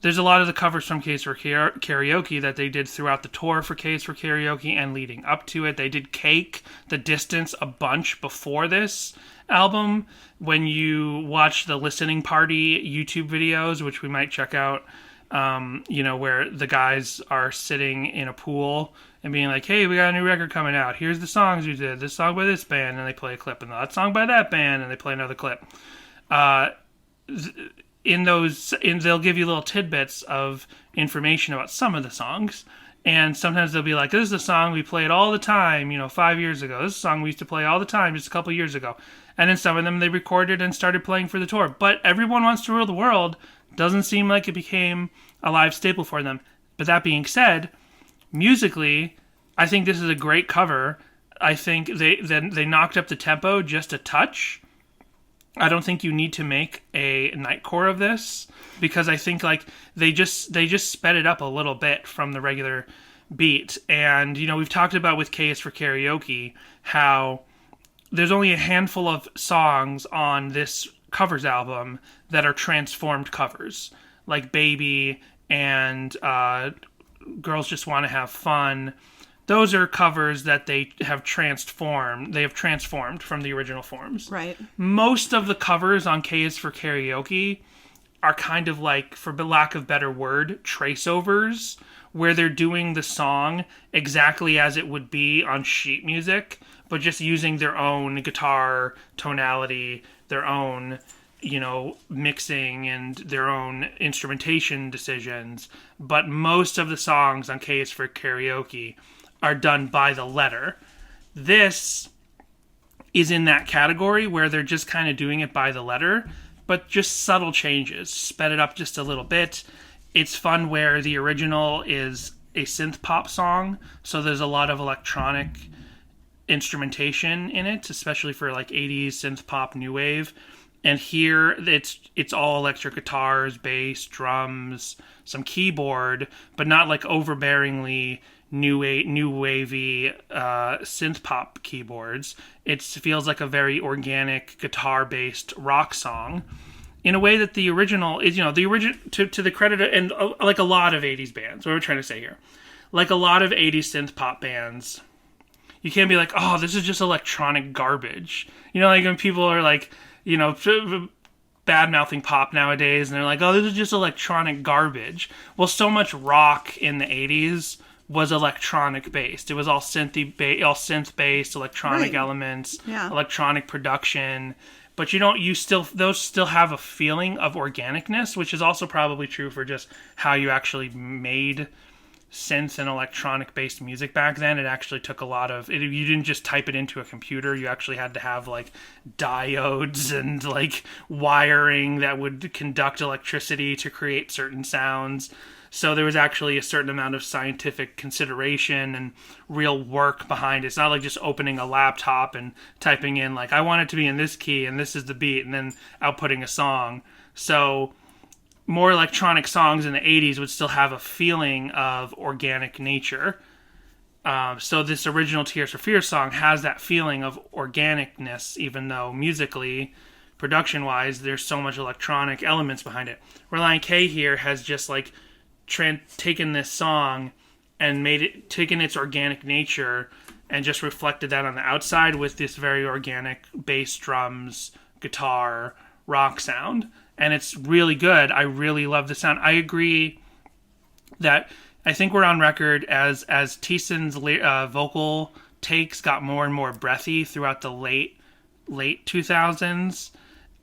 A: There's a lot of the covers from Case for Karaoke that they did throughout the tour for Case for Karaoke and leading up to it. They did Cake, The Distance, a bunch before this album. When you watch the Listening Party YouTube videos, which we might check out, where the guys are sitting in a pool and being like, hey, we got a new record coming out. Here's the songs we did. This song by this band, and they play a clip. And that song by that band, and they play another clip. They'll give you little tidbits of information about some of the songs. And sometimes they'll be like, this is a song we played all the time, 5 years ago. This is a song we used to play all the time just a couple years ago. And then some of them they recorded and started playing for the tour. But Everyone Wants to Rule the World doesn't seem like it became a live staple for them. But that being said, musically, I think this is a great cover. I think they knocked up the tempo just a touch. I don't think you need to make a nightcore of this because I think they just sped it up a little bit from the regular beat. And we've talked about with Case for Karaoke how there's only a handful of songs on this covers album that are transformed covers, like Baby and Girls Just Want to Have Fun. Those are covers that they have transformed. They have transformed from the original forms.
B: Right.
A: Most of the covers on K is for Karaoke are kind of like, for lack of better word, traceovers, where they're doing the song exactly as it would be on sheet music, but just using their own guitar tonality, their own, mixing and their own instrumentation decisions. But most of the songs on K is for Karaoke are done by the letter. This is in that category where they're just kind of doing it by the letter, but just subtle changes. Sped it up just a little bit. It's fun where the original is a synth pop song, so there's a lot of electronic instrumentation in it, especially for 80s synth pop new wave. And here it's all electric guitars, bass, drums, some keyboard, but not overbearingly new wavy synth pop keyboards. It feels like a very organic guitar based rock song in a way that the original is. The original, to the credit, and like a lot of 80s bands, what we're trying to say here, like a lot of 80s synth pop bands, you can't be like, oh, this is just electronic garbage. When people are bad-mouthing pop nowadays, and they're like, oh, this is just electronic garbage. Well, so much rock in the 80s was electronic-based. It was all synth-based, electronic elements, electronic production. But those still have a feeling of organicness, which is also probably true for just how you actually made synth and electronic-based music back then. It actually took a lot of... you didn't just type it into a computer. You actually had to have, diodes and, wiring that would conduct electricity to create certain sounds. So there was actually a certain amount of scientific consideration and real work behind it. It's not like just opening a laptop and typing in, like, I want it to be in this key and this is the beat, and then outputting a song. So more electronic songs in the 80s would still have a feeling of organic nature. So this original Tears for Fears song has that feeling of organicness, even though musically, production-wise, there's so much electronic elements behind it. Relient K here has just like taken this song and taken its organic nature and just reflected that on the outside with this very organic bass, drums, guitar, rock sound. And it's really good. I really love the sound. I agree that I think we're on record as Thiessen's vocal takes got more and more breathy throughout the late 2000s.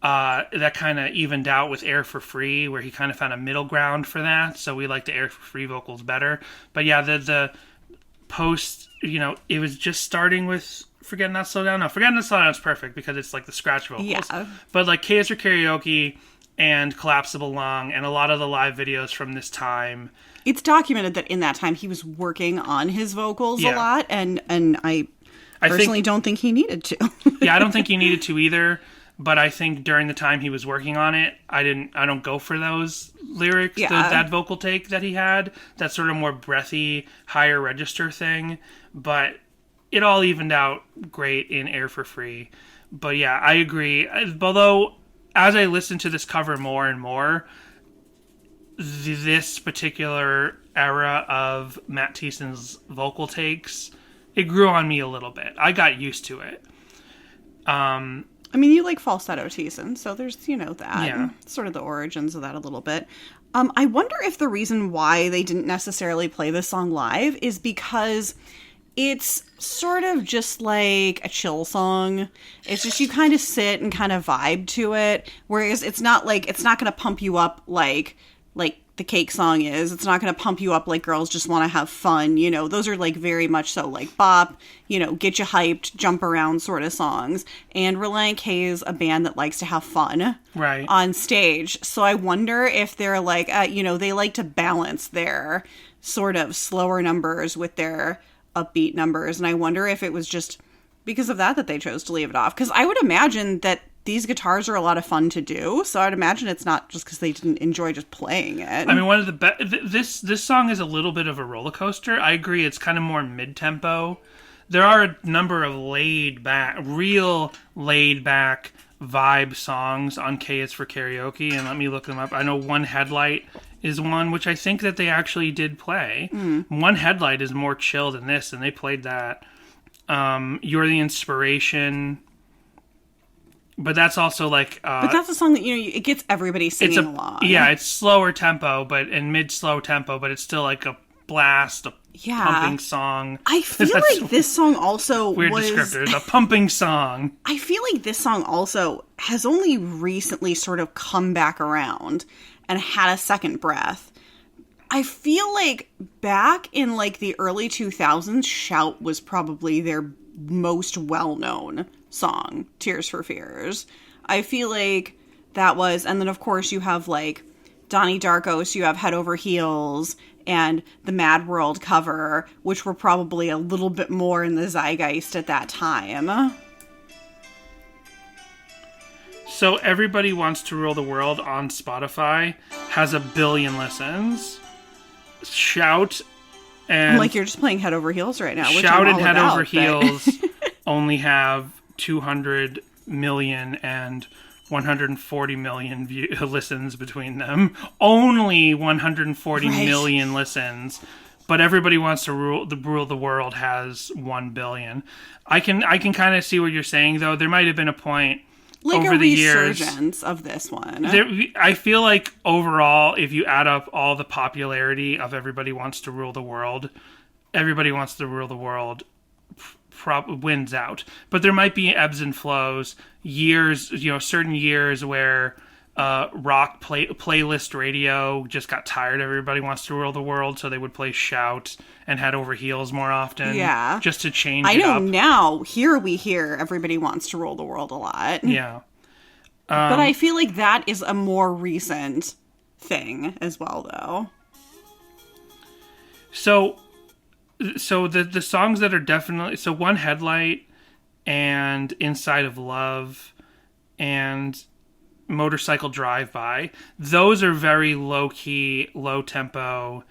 A: That kind of evened out with Air for Free, where he kind of found a middle ground for that. So we like the Air for Free vocals better. But yeah, the post, it was just starting with Forget Not Slow Down. No, Forget Not Slow Down is perfect because it's like the scratch vocals.
B: Yeah.
A: But like K is for Karaoke and Collapsible Lung and a lot of the live videos from this time.
B: It's documented that in that time he was working on his vocals a lot, and I personally don't think he needed to.
A: Yeah, I don't think he needed to either. But I think during the time he was working on it, I don't go for those lyrics, that vocal take that he had, that sort of more breathy, higher register thing. But it all evened out great in Air for Free. But yeah, I agree. Although, as I listen to this cover more and more, this particular era of Matt Thiessen's vocal takes, it grew on me a little bit. I got used to it.
B: I mean, you like falsetto Thiessen, so there's, that.
A: Yeah.
B: Sort of the origins of that a little bit. I wonder if the reason why they didn't necessarily play this song live is because it's sort of just like a chill song. It's just you kind of sit and kind of vibe to it, whereas it's not going to pump you up like the Cake song is. It's not going to pump you up like Girls Just Want to Have Fun. Those are like very much so like bop, get you hyped, jump around sort of songs. And Relient K is a band that likes to have fun on stage. So I wonder if they're like, they like to balance their sort of slower numbers with their upbeat numbers. And I wonder if it was just because of that they chose to leave it off. Because I would imagine that these guitars are a lot of fun to do, so I'd imagine it's not just because they didn't enjoy just playing it.
A: I mean, one of the this song is a little bit of a roller coaster. I agree, it's kind of more mid-tempo. There are a number of real laid-back vibe songs on K is for Karaoke, and let me look them up. I know One Headlight is one, which I think that they actually did play. One Headlight is more chill than this, and they played that. You're the Inspiration... But that's also like...
B: but that's a song that, it gets everybody singing along.
A: Yeah, it's slower tempo, and mid-slow tempo, but it's still like a blast, pumping song.
B: I feel like this song also
A: weird descriptors, a pumping song.
B: I feel like this song also has only recently sort of come back around and had a second breath. I feel like back in like the early 2000s, Shout was probably their most well-known song, Tears for Fears. I feel like that was, and then of course you have like Donnie Darko, so you have Head Over Heels and the Mad World cover, which were probably a little bit more in the zeitgeist at that time.
A: So Everybody Wants to Rule the World on Spotify has 1 billion listens. Shout and...
B: Like you're just playing Head Over Heels right now.
A: Shout and Head Over Heels only have 200 million and 140 million listens between them. Only 140 million listens. But Everybody Wants to Rule the World has 1 billion. I can kind of see what you're saying, though. There might have been a point
B: like
A: over
B: a
A: the years
B: resurgence of this one.
A: I feel like overall, if you add up all the popularity of Everybody Wants to Rule the World, Everybody Wants to Rule the World wins out. But there might be ebbs and flows, years, certain years where rock playlist radio just got tired. Everybody Wants to Rule the World, so they would play Shout and Head Over Heels more often. Yeah, just to change it up.
B: I know now. Here we hear Everybody Wants to Rule the World a lot.
A: Yeah,
B: but I feel like that is a more recent thing as well, though.
A: So the songs that are definitely, so One Headlight and Inside of Love and Motorcycle Drive-By, those are very low-key, low-tempo,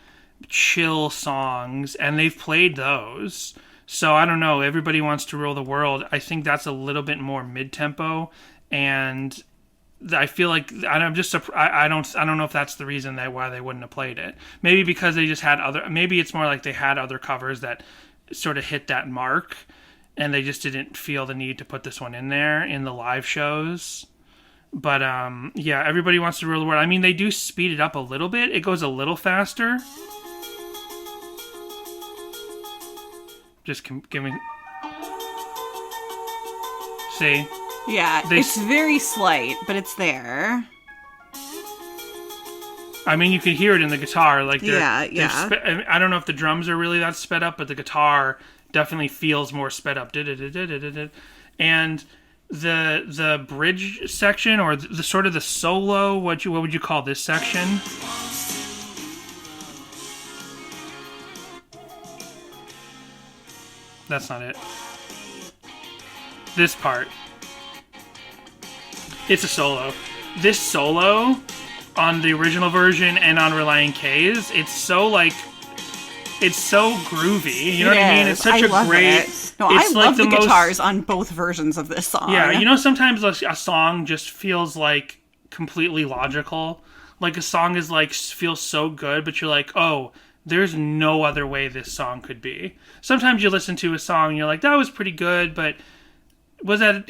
A: chill songs, and they've played those. So I don't know, Everybody Wants to Rule the World, I think that's a little bit more mid-tempo, and I feel like I don't know if that's the reason why they wouldn't have played it. Maybe because they just had maybe it's more like they had other covers that sort of hit that mark, and they just didn't feel the need to put this one in there in the live shows. But yeah, Everybody Wants to Rule the World. I mean, they do speed it up a little bit. It goes a little faster. Just give me. See.
B: Yeah, it's very slight, but it's there.
A: I mean, you can hear it in the guitar. Like,
B: yeah.
A: I don't know if the drums are really that sped up, but the guitar definitely feels more sped up. And the bridge section, or the sort of the solo, what would you call this section? That's not it. This part. It's a solo. This solo on the original version and on Relient K's, it's so groovy. You know what I mean? It's such a great.
B: No, I love the guitars on both versions of this song.
A: Yeah, you know, sometimes a song just feels like completely logical. Like a song is feels so good, but you're like, oh, there's no other way this song could be. Sometimes you listen to a song and you're like, that was pretty good, but was that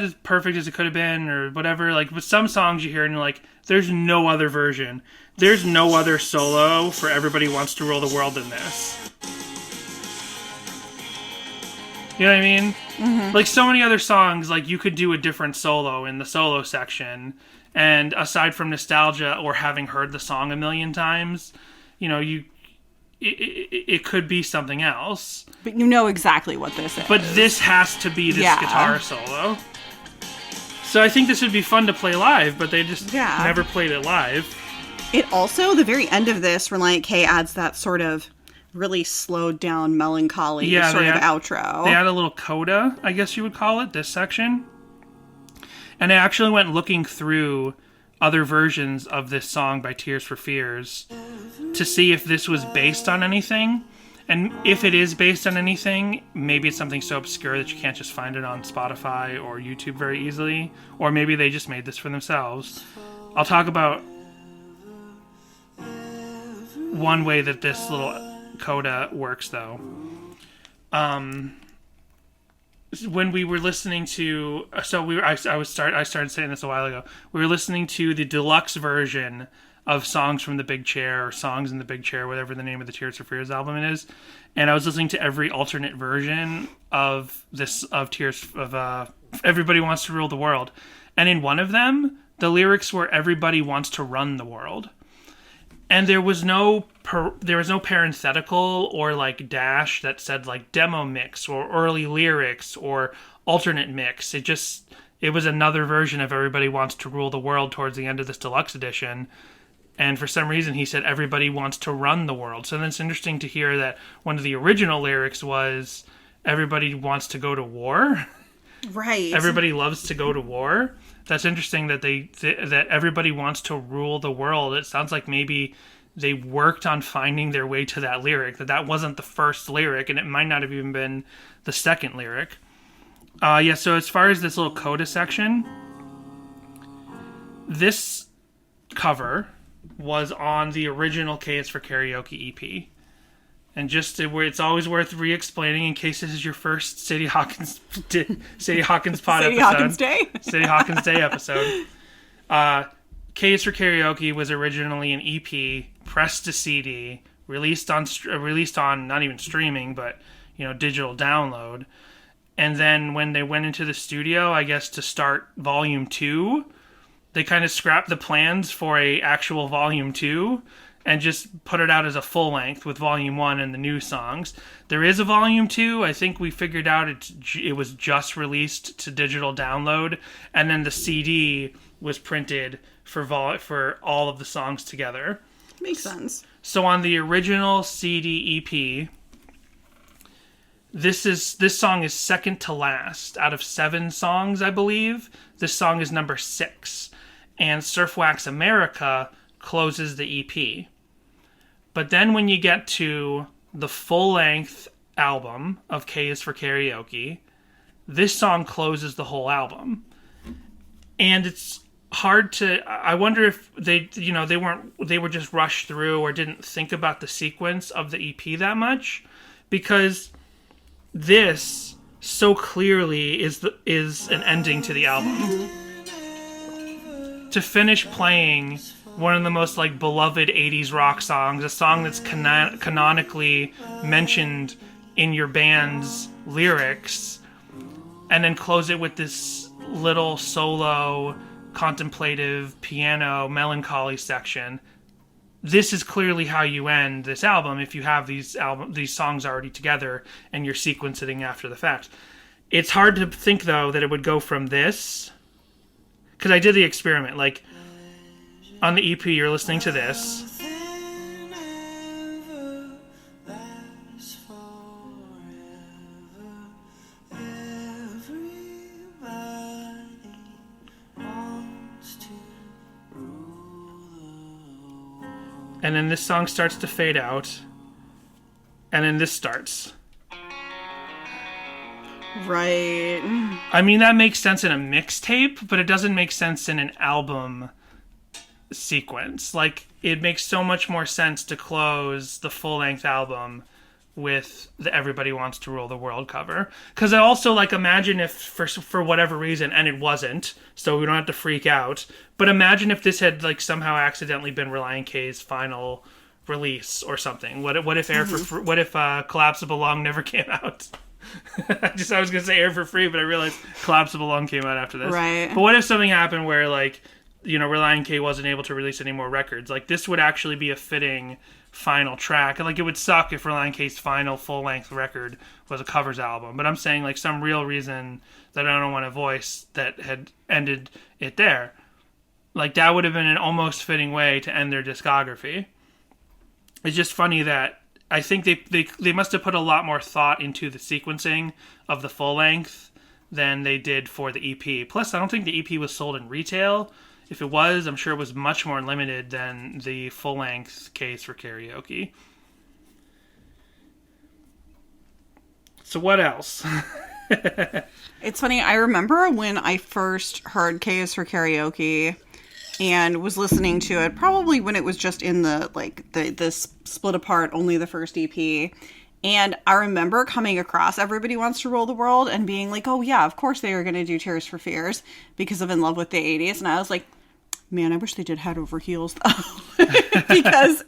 A: as perfect as it could have been, or whatever? Like, with some songs you hear and you're like, there's no other version. There's no other solo for Everybody Wants to Rule the World than this. You know what I mean? Mm-hmm. Like, so many other songs, like, you could do a different solo in the solo section, and aside from nostalgia or having heard the song a million times, you know, it could be something else. But
B: you know exactly what this is.
A: But this has to be this guitar solo. So I think this would be fun to play live, but they just never played it live.
B: It also, the very end of this, Relient K adds that sort of really slowed down melancholy sort of outro.
A: They had a little coda, I guess you would call it, this section. And I actually went looking through other versions of this song by Tears for Fears to see if this was based on anything. And if it is based on anything, maybe it's something so obscure that you can't just find it on Spotify or YouTube very easily. Or maybe they just made this for themselves. I'll talk about one way that this little coda works, though. When we were listening to, I started saying this a while ago. We were listening to the deluxe version of Songs from the Big Chair, or Songs in the Big Chair, whatever the name of the Tears for Fears album is, and I was listening to every alternate version of Everybody Wants to Rule the World, and in one of them, the lyrics were "Everybody wants to run the world," and there was no parenthetical or like dash that said like demo mix or early lyrics or alternate mix. It was another version of Everybody Wants to Rule the World towards the end of this deluxe edition. And for some reason he said everybody wants to run the world. So then it's interesting to hear that one of the original lyrics was everybody wants to go to war.
B: Right.
A: Everybody loves to go to war. That's interesting that that everybody wants to rule the world. It sounds like maybe they worked on finding their way to that lyric, that wasn't the first lyric, and it might not have even been the second lyric. So as far as this little coda section, this cover was on the original K is for Karaoke EP. And it's always worth re-explaining in case this is your first Sadie Hawkins pod episode.
B: Hawkins Day?
A: Sadie Hawkins Day episode. K is for Karaoke was originally an EP, pressed to CD, released on not even streaming, but digital download. And then when they went into the studio, I guess to start Volume 2, they kind of scrapped the plans for a actual Volume 2 and just put it out as a full length with Volume 1 and the new songs. There is a Volume 2. I think we figured out it was just released to digital download, and then the CD was printed for all of the songs together.
B: Makes sense.
A: So on the original CD EP, this song is second to last out of 7 songs, I believe. This song is number 6, and Surf Wax America closes the EP. But then when you get to the full-length album of K is for Karaoke, this song closes the whole album. And it's hard to... I wonder if they were just rushed through or didn't think about the sequence of the EP that much, because this so clearly is an ending to the album. To finish playing one of the most like beloved 80s rock songs, a song that's canonically mentioned in your band's lyrics, and then close it with this little solo contemplative piano melancholy section. This is clearly how you end this album if you have these songs already together and you're sequencing after the fact. It's hard to think though that it would go from this, because I did the experiment, like on the EP you're listening to this, and then this song starts to fade out, and then this starts.
B: Right.
A: I mean, that makes sense in a mixtape, but it doesn't make sense in an album sequence. Like, it makes so much more sense to close the full-length album with the Everybody Wants to Rule the World cover. Because I also, like, imagine if, for whatever reason, and it wasn't, so we don't have to freak out, but imagine if this had, like, somehow accidentally been Relient K's final release or something. What if what if Collapsible Lung never came out? I was gonna say Air for Free, but I realized Collapsible Lung came out after this.
B: Right.
A: But what if something happened where, like, you know, Relient K wasn't able to release any more records? Like, this would actually be a fitting final track. And, like, it would suck if Relient K's final full-length record was a covers album. But I'm saying, like, some real reason that I don't want to voice that had ended it there. Like, that would have been an almost fitting way to end their discography. It's just funny that I think they must have put a lot more thought into the sequencing of the full length than they did for the EP. Plus, I don't think the EP was sold in retail. If it was, I'm sure it was much more limited than the full length case for Karaoke. So what else?
B: It's funny, I remember when I first heard K is for Karaoke and was listening to it, probably when it was just in the split apart, only the first EP. And I remember coming across Everybody Wants to Rule the World and being like, oh yeah, of course they are going to do Tears for Fears because of In Love with the 80s. And I was like, man, I wish they did Head Over Heels though. Because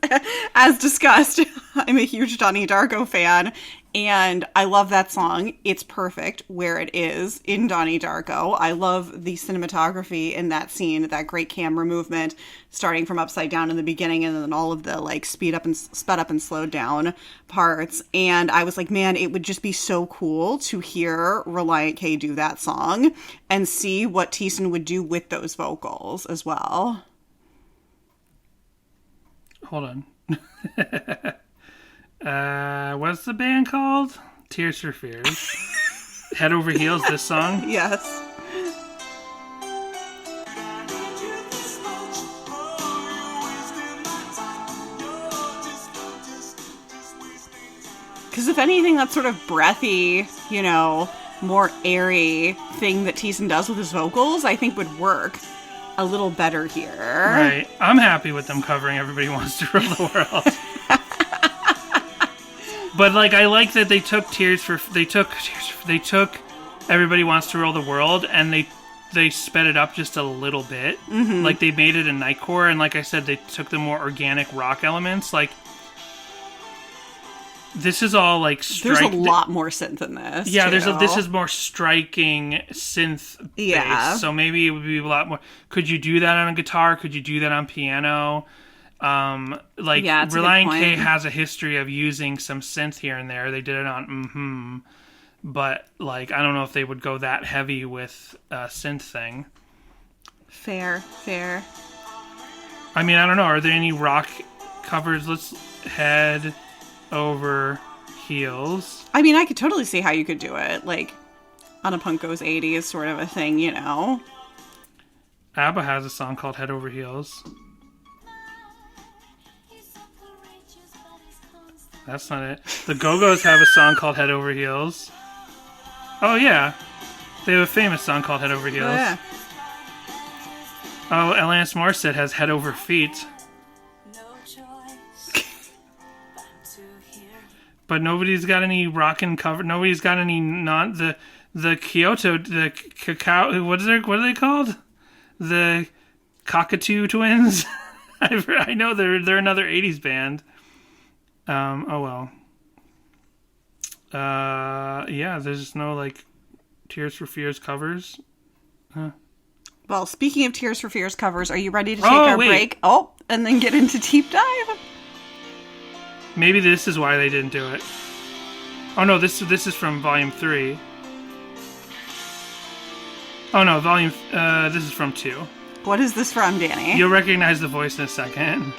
B: as discussed, I'm a huge Donnie Darko fan. And I love that song. It's perfect where it is in Donnie Darko. I love the cinematography in that scene, that great camera movement, starting from upside down in the beginning and then all of the like sped up and slowed down parts. And I was like, man, it would just be so cool to hear Relient K do that song and see what Thiessen would do with those vocals as well.
A: Hold on. What's the band called? Tears for Fears. Head Over Heels, this song?
B: Yes. Because if anything, that sort of breathy, you know, more airy thing that Thiessen does with his vocals, I think would work a little better here.
A: Right. I'm happy with them covering Everybody Wants to Rule the World. But, like, I like that they took Everybody Wants to Rule the World and they sped it up just a little bit. Mm-hmm. Like, they made it a nightcore, and like I said, they took the more organic rock elements. Like, this is all, like,
B: There's a lot more synth in this.
A: Yeah, this is more striking synth bass. Yeah. So maybe it would be a lot more. Could you do that on a guitar? Could you do that on piano? Relient K has a history of using some synth here and there. They did it on but like I don't know if they would go that heavy with a synth thing.
B: Fair.
A: I mean, I don't know. Are there any rock covers. Let's head over heels.
B: I mean, I could totally see how you could do it, like, on a Punk Goes 80s sort of a thing, you know?
A: ABBA has a song called Head Over Heels. That's not it. The Go-Go's have a song called Head Over Heels. Oh, yeah. They have a famous song called Head Over Heels.
B: Oh, yeah.
A: Oh, Alanis Morissette has Head Over Feet. But nobody's got any rockin' cover. Nobody's got any the Kyoto, the cacao. What are they called? The Cockatoo Twins. I know they're another '80s band. Oh well. Yeah. There's no like Tears for Fears covers. Huh.
B: Well, speaking of Tears for Fears covers, are you ready to take our break? Oh, and then get into deep dive.
A: Maybe this is why they didn't do it. Oh no, this is from Volume 3. Oh no, this is from 2.
B: What is this from, Danny?
A: You'll recognize the voice in a second.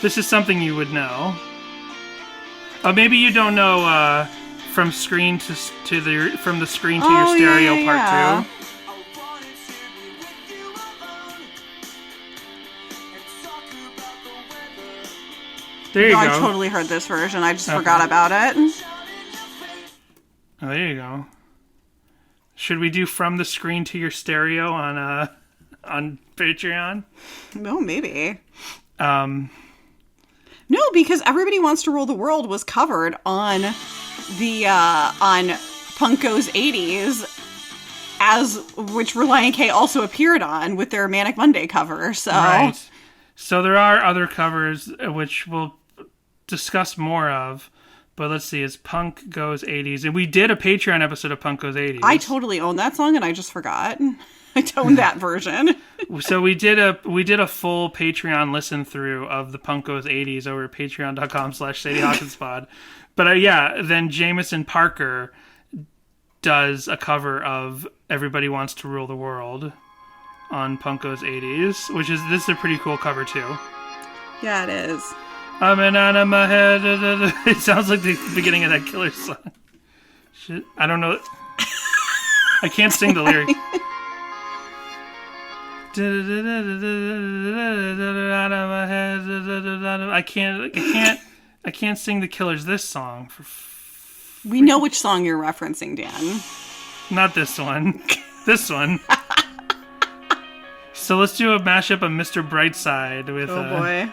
A: This is something you would know. Oh, maybe you don't know from screen to from the screen to your stereo part 2. There you go.
B: I totally heard this version. I just forgot about it.
A: Oh, there you go. Should we do From the Screen to Your Stereo on Patreon?
B: No, maybe. No, because Everybody Wants to Rule the World was covered on the on Punk Goes 80s, which Relient K also appeared on with their Manic Monday cover. So.
A: Right. So there are other covers which we'll discuss more of, but let's see. It's Punk Goes 80s, and we did a Patreon episode of Punk Goes 80s.
B: I totally own that song, and I just forgot. I own that version.
A: So we did a full Patreon listen through of the Punk Goes 80s over at patreon.com/SadieHawkinsPod. But then Jameson Parker does a cover of Everybody Wants to Rule the World on Punk Goes 80s, this is a pretty cool cover too.
B: Yeah, it is.
A: I'm in out of my head. It sounds like the beginning of that Killer song. Shit, I don't know. I can't sing the lyrics. I can't sing the Killers this song.
B: We know which song you're referencing, Dan.
A: Not this one. This one. So let's do a mashup of Mr. Brightside with.
B: Oh boy.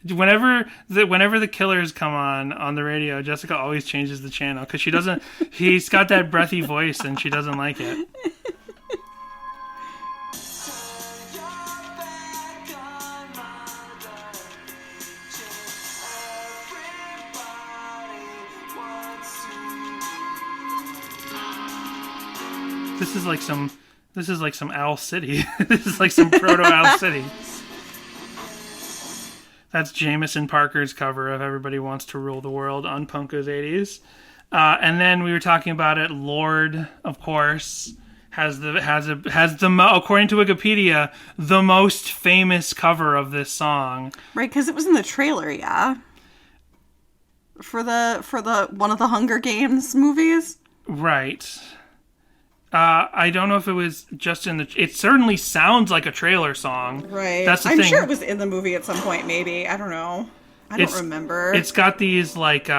A: Whenever the Killers come on the radio, Jessica always changes the channel because she doesn't. He's got that breathy voice and she doesn't like it. This is like some Owl City. This is like some proto Owl City. That's Jameson Parker's cover of Everybody Wants to Rule the World on Punk Goes 80s. And then we were talking about it. Lorde, of course, has the according to Wikipedia, the most famous cover of this song.
B: Right, because it was in the trailer, yeah. For the one of the Hunger Games movies.
A: Right. I don't know if it was just in the... It certainly sounds like a trailer song.
B: Right.
A: That's the
B: I'm
A: thing.
B: sure it was in the movie at some point, maybe. I don't know. I don't remember.
A: It's got these, like,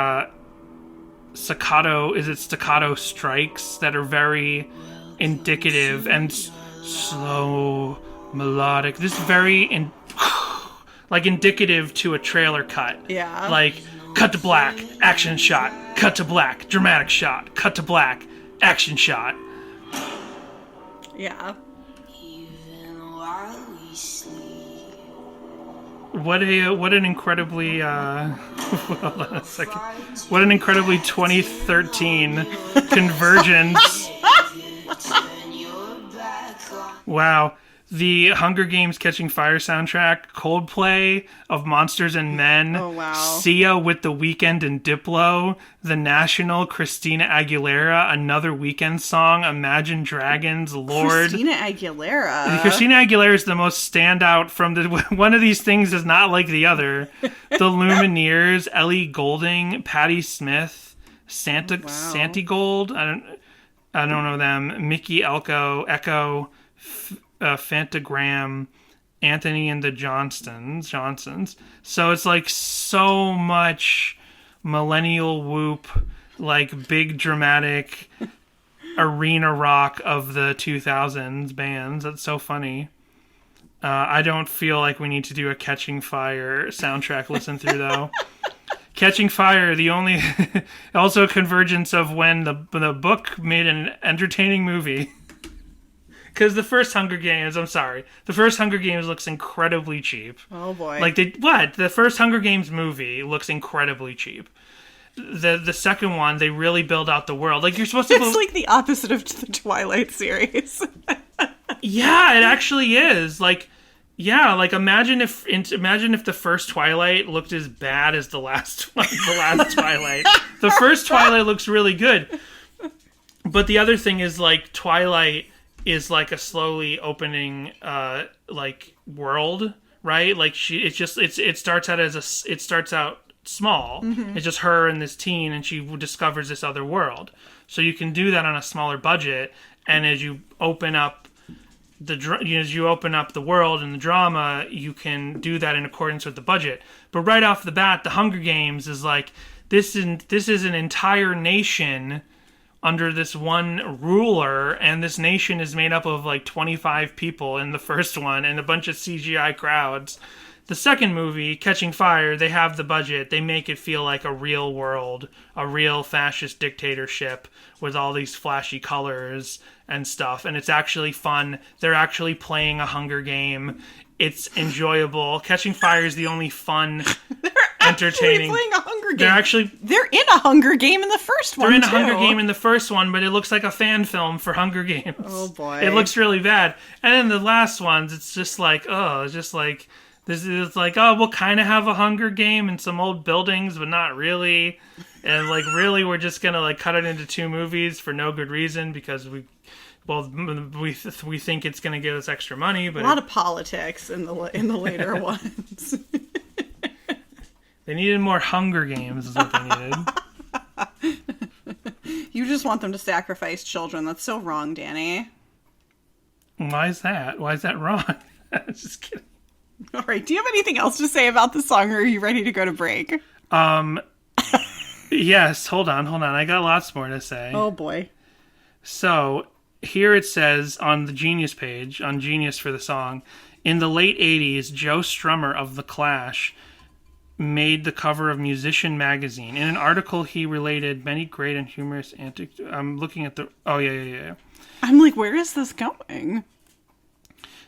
A: staccato strikes that are very indicative and slow, melodic. This is very, indicative to a trailer cut.
B: Yeah.
A: Like, cut to black, action shot. Cut to black, dramatic shot. Cut to black, action shot.
B: Yeah.
A: What an incredibly hold on a second. What an incredibly 2013 convergence. Wow. the Hunger Games Catching Fire soundtrack, Coldplay of Monsters and Men,
B: Oh, wow.
A: Sia with The Weeknd and Diplo, The National, Christina Aguilera, Another Weekend Song, Imagine Dragons, Lorde.
B: Christina Aguilera.
A: Christina Aguilera is the most standout from the... One of these things is not like the other. The Lumineers, Ellie Goulding, Patti Smith, Santi Gold, I don't know them, Mickey Echo, Fantagram, Anthony and the Johnsons. So it's like so much millennial whoop, like big dramatic arena rock of the 2000s bands. That's so funny. I don't feel like we need to do a Catching Fire soundtrack listen through though. Catching Fire, the only also a convergence of when the book made an entertaining movie. Because the first Hunger Games looks incredibly cheap.
B: Oh boy.
A: The first Hunger Games movie looks incredibly cheap. The second one, they really build out the world. Like, you're supposed to...
B: It's like the opposite of the Twilight series.
A: Yeah, it actually is. Like, yeah, like imagine if the first Twilight looked as bad as the last one, the last Twilight. The first Twilight looks really good. But the other thing is, like, Twilight is like a slowly opening like world, right? Like it starts out small. Mm-hmm. It's just her and this teen, and she discovers this other world. So you can do that on a smaller budget, and as you open up the world and the drama, you can do that in accordance with the budget. But right off the bat, the Hunger Games is like this is an entire nation under this one ruler, and this nation is made up of like 25 people in the first one and a bunch of CGI crowds. The second movie, Catching Fire, they have the budget. They make it feel like a real world, a real fascist dictatorship with all these flashy colors and stuff. And it's actually fun. They're actually playing a Hunger Game. It's enjoyable. Catching Fire is the only fun, entertaining.
B: Playing a Hunger Game. They're in a Hunger Game in the first one.
A: They're in a Hunger Game in the first one, but it looks like a fan film for Hunger Games.
B: Oh boy,
A: it looks really bad. And then the last ones, it's just like, this is like, oh, we'll kind of have a Hunger Game in some old buildings, but not really. And like, really, we're just gonna like cut it into two movies for no good reason because we think it's gonna give us extra money. But
B: a lot of politics in the later ones.
A: They needed more Hunger Games, is what they needed.
B: You just want them to sacrifice children. That's so wrong, Danny.
A: Why is that? Why is that wrong? Just kidding.
B: All right. Do you have anything else to say about the song, or are you ready to go to break?
A: Yes. Hold on. I got lots more to say.
B: Oh boy.
A: So here it says on the Genius page, on Genius for the song, in the late 80s, Joe Strummer of The Clash made the cover of Musician magazine. In an article, he related many great and humorous antics. I'm looking at the... Oh, yeah.
B: I'm like, where is this going?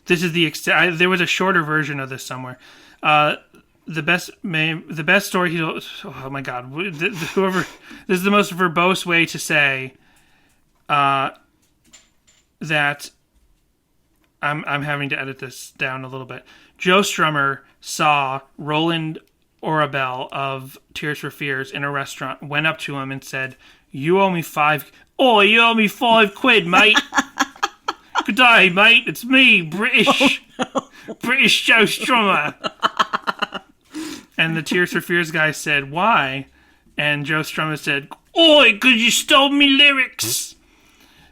A: This is there was a shorter version of this somewhere. The best story he... Oh, my God. Whoever... This is the most verbose way to say that... I'm having to edit this down a little bit. Joe Strummer saw Roland Orabel of Tears for Fears in a restaurant, went up to him and said, you owe me £5 quid, mate. Good day, mate. It's me, British Joe Strummer. And the Tears for Fears guy said, why? And Joe Strummer said, oi, because you stole me lyrics.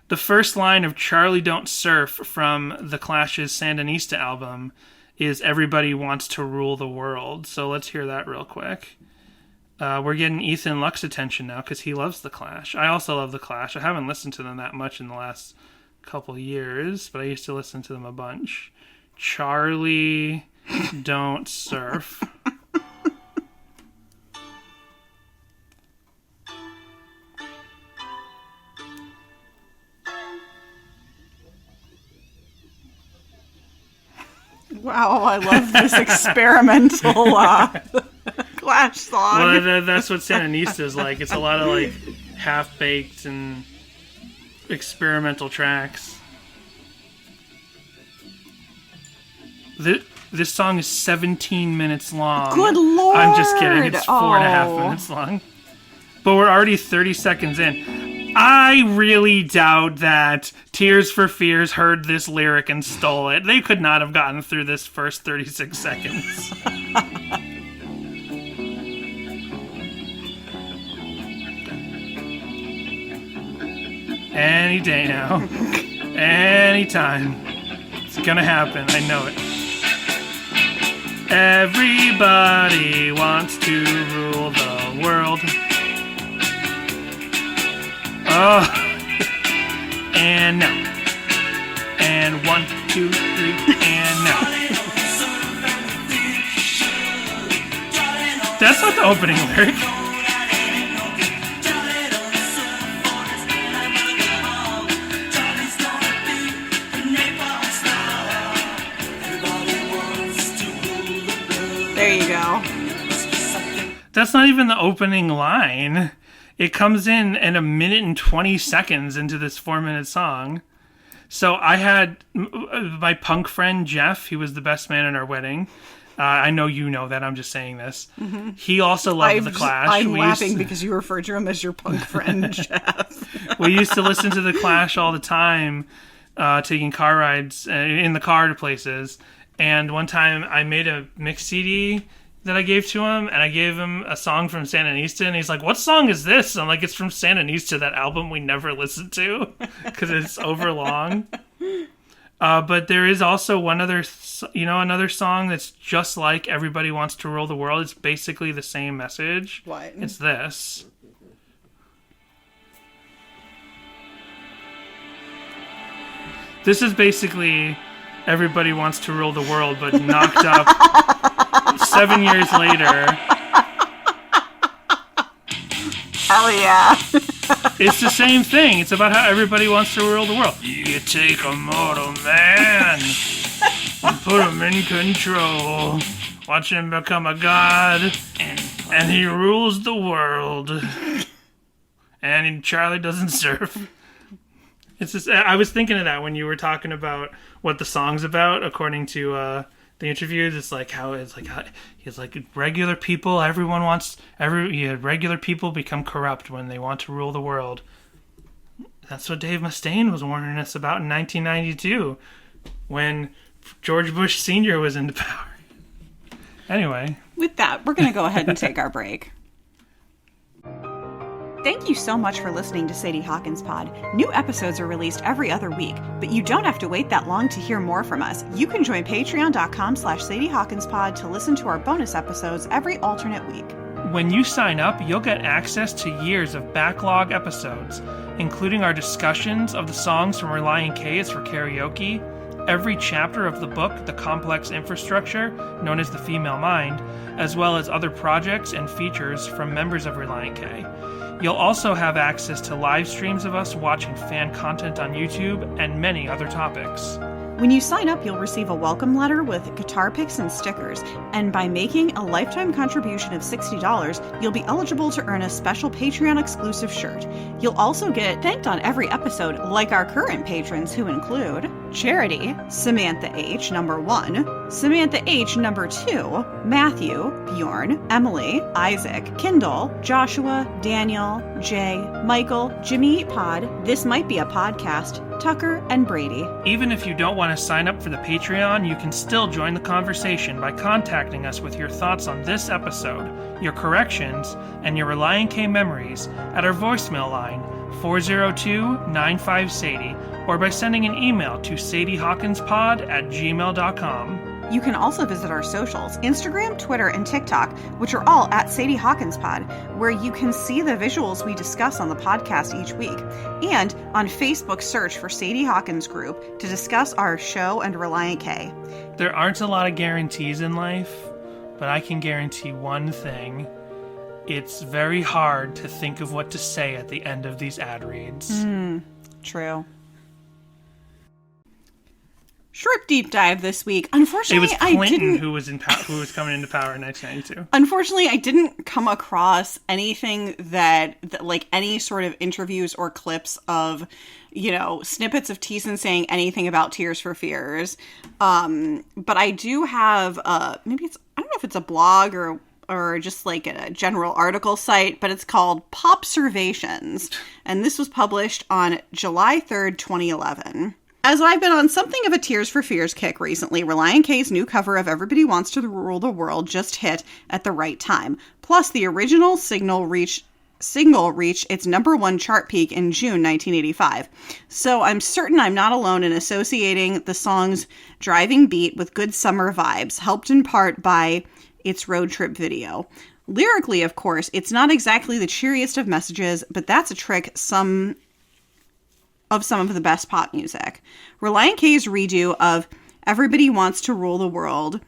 A: The first line of Charlie Don't Surf from The Clash's Sandinista album is everybody wants to rule the world. So let's hear that real quick. We're getting Ethan Luck's attention now because he loves The Clash. I also love The Clash. I haven't listened to them that much in the last couple years, but I used to listen to them a bunch. Charlie Don't Surf.
B: Wow, I love this experimental Clash song.
A: Well, that's what Sandinista is like. It's a lot of like half-baked and experimental tracks. This song is 17 minutes long.
B: Good Lord!
A: I'm just kidding. It's 4.5 minutes long. But we're already 30 seconds in. I really doubt that Tears for Fears heard this lyric and stole it. They could not have gotten through this first 36 seconds. Any day now. Anytime. It's gonna happen. I know it. Everybody wants to rule the world. Oh. And now. And 1, 2, 3, and now. That's not the opening lyric.
B: There you go.
A: That's not even the opening line. It comes in at 1 minute and 20 seconds into this 4-minute song. So I had my punk friend Jeff. He was the best man at our wedding. I know you know that. I'm just saying this. Mm-hmm. He also loved The Clash.
B: I'm laughing because you referred to him as your punk friend, Jeff.
A: We used to listen to The Clash all the time, taking car rides in the car to places. And one time I made a mix CD that I gave to him, and I gave him a song from Sandinista, and he's like, "What song is this?" I'm like, "It's from Sandinista, that album we never listened to, because it's over long." But there is also another song that's just like Everybody Wants to Rule the World. It's basically the same message.
B: What?
A: It's this. This is basically Everybody Wants to Rule the World, but knocked up 7 years later.
B: Hell yeah.
A: It's the same thing. It's about how everybody wants to rule the world. You take a mortal man and put him in control. Watch him become a god, and he rules the world. And Charlie doesn't serve. It's just, I was thinking of that when you were talking about what the song's about, according to the interviews. It's like how he's like regular people. Regular people become corrupt when they want to rule the world. That's what Dave Mustaine was warning us about in 1992, when George Bush Sr. was into power. Anyway,
B: with that, we're going to go ahead and take our break. Thank you so much for listening to Sadie Hawkins Pod. New episodes are released every other week, but you don't have to wait that long to hear more from us. You can join patreon.com/Sadie Hawkins Pod to listen to our bonus episodes every alternate week.
A: When you sign up, you'll get access to years of backlog episodes, including our discussions of the songs from Relient K for Karaoke, every chapter of the book, The Complex Infrastructure, known as The Female Mind, as well as other projects and features from members of Relient K. You'll also have access to live streams of us watching fan content on YouTube and many other topics.
B: When you sign up, you'll receive a welcome letter with guitar picks and stickers, and by making a lifetime contribution of $60, you'll be eligible to earn a special Patreon-exclusive shirt. You'll also get thanked on every episode, like our current patrons, who include Charity, Samantha H. number 1, Samantha H. number 2, Matthew, Bjorn, Emily, Isaac, Kindle, Joshua, Daniel, Jay, Michael, Jimmy Eat Pod, This Might Be a Podcast, Tucker, and Brady.
A: Even if you don't want to sign up for the Patreon, you can still join the conversation by contacting us with your thoughts on this episode, your corrections, and your Relient K memories at our voicemail line 402-95-SADIE, or by sending an email to sadiehawkinspod@gmail.com.
B: You can also visit our socials, Instagram, Twitter, and TikTok, which are all at Sadie Hawkins Pod, where you can see the visuals we discuss on the podcast each week. And on Facebook, search for Sadie Hawkins Group to discuss our show and Relient K.
A: There aren't a lot of guarantees in life, but I can guarantee one thing. It's very hard to think of what to say at the end of these ad reads.
B: True. short deep dive this week.
A: It
B: Unfortunately,
A: was Clinton who was coming into power in 1992.
B: Unfortunately, I didn't come across anything that like any sort of interviews or clips of, snippets of Thiessen saying anything about Tears for Fears. But I do have I don't know if it's a blog or just like a general article site, but it's called Popservations, and this was published on July 3rd, 2011. As I've been on something of a Tears for Fears kick recently, Relient K's new cover of Everybody Wants to Rule the World just hit at the right time. Plus, the original single reached its #1 chart peak in June 1985. So I'm certain I'm not alone in associating the song's driving beat with good summer vibes, helped in part by its road trip video. Lyrically, of course, it's not exactly the cheeriest of messages, but that's a trick of some of the best pop music. Relient K's redo of Everybody Wants to Rule the World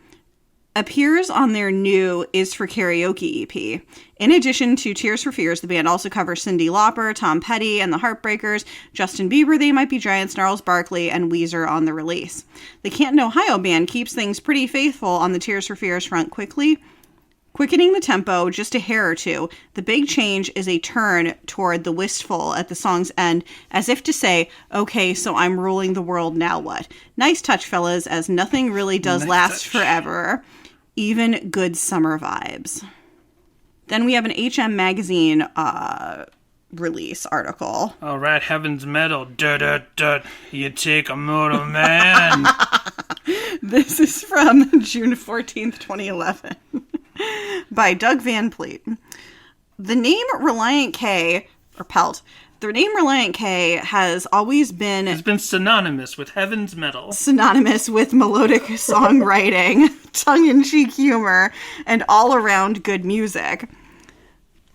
B: appears on their new Is for Karaoke EP. In addition to Tears for Fears, the band also covers Cyndi Lauper, Tom Petty, and the Heartbreakers, Justin Bieber, They Might Be Giants, Gnarls Barkley, and Weezer on the release. The Canton, Ohio band keeps things pretty faithful on the Tears for Fears front, quickening the tempo just a hair or two. The big change is a turn toward the wistful at the song's end, as if to say, okay, so I'm ruling the world, now what? Nice touch, fellas, as nothing really does last forever. Even good summer vibes. Then we have an HM Magazine release article.
A: All right, Heaven's Metal. You take a mortal man.
B: This is from June 14th, 2011. By Doug Van Pleet. The name Relient K, or Pelt, the name Relient K has always been...
A: It's been synonymous with Heaven's Metal.
B: Synonymous with melodic songwriting, tongue-in-cheek humor, and all-around good music.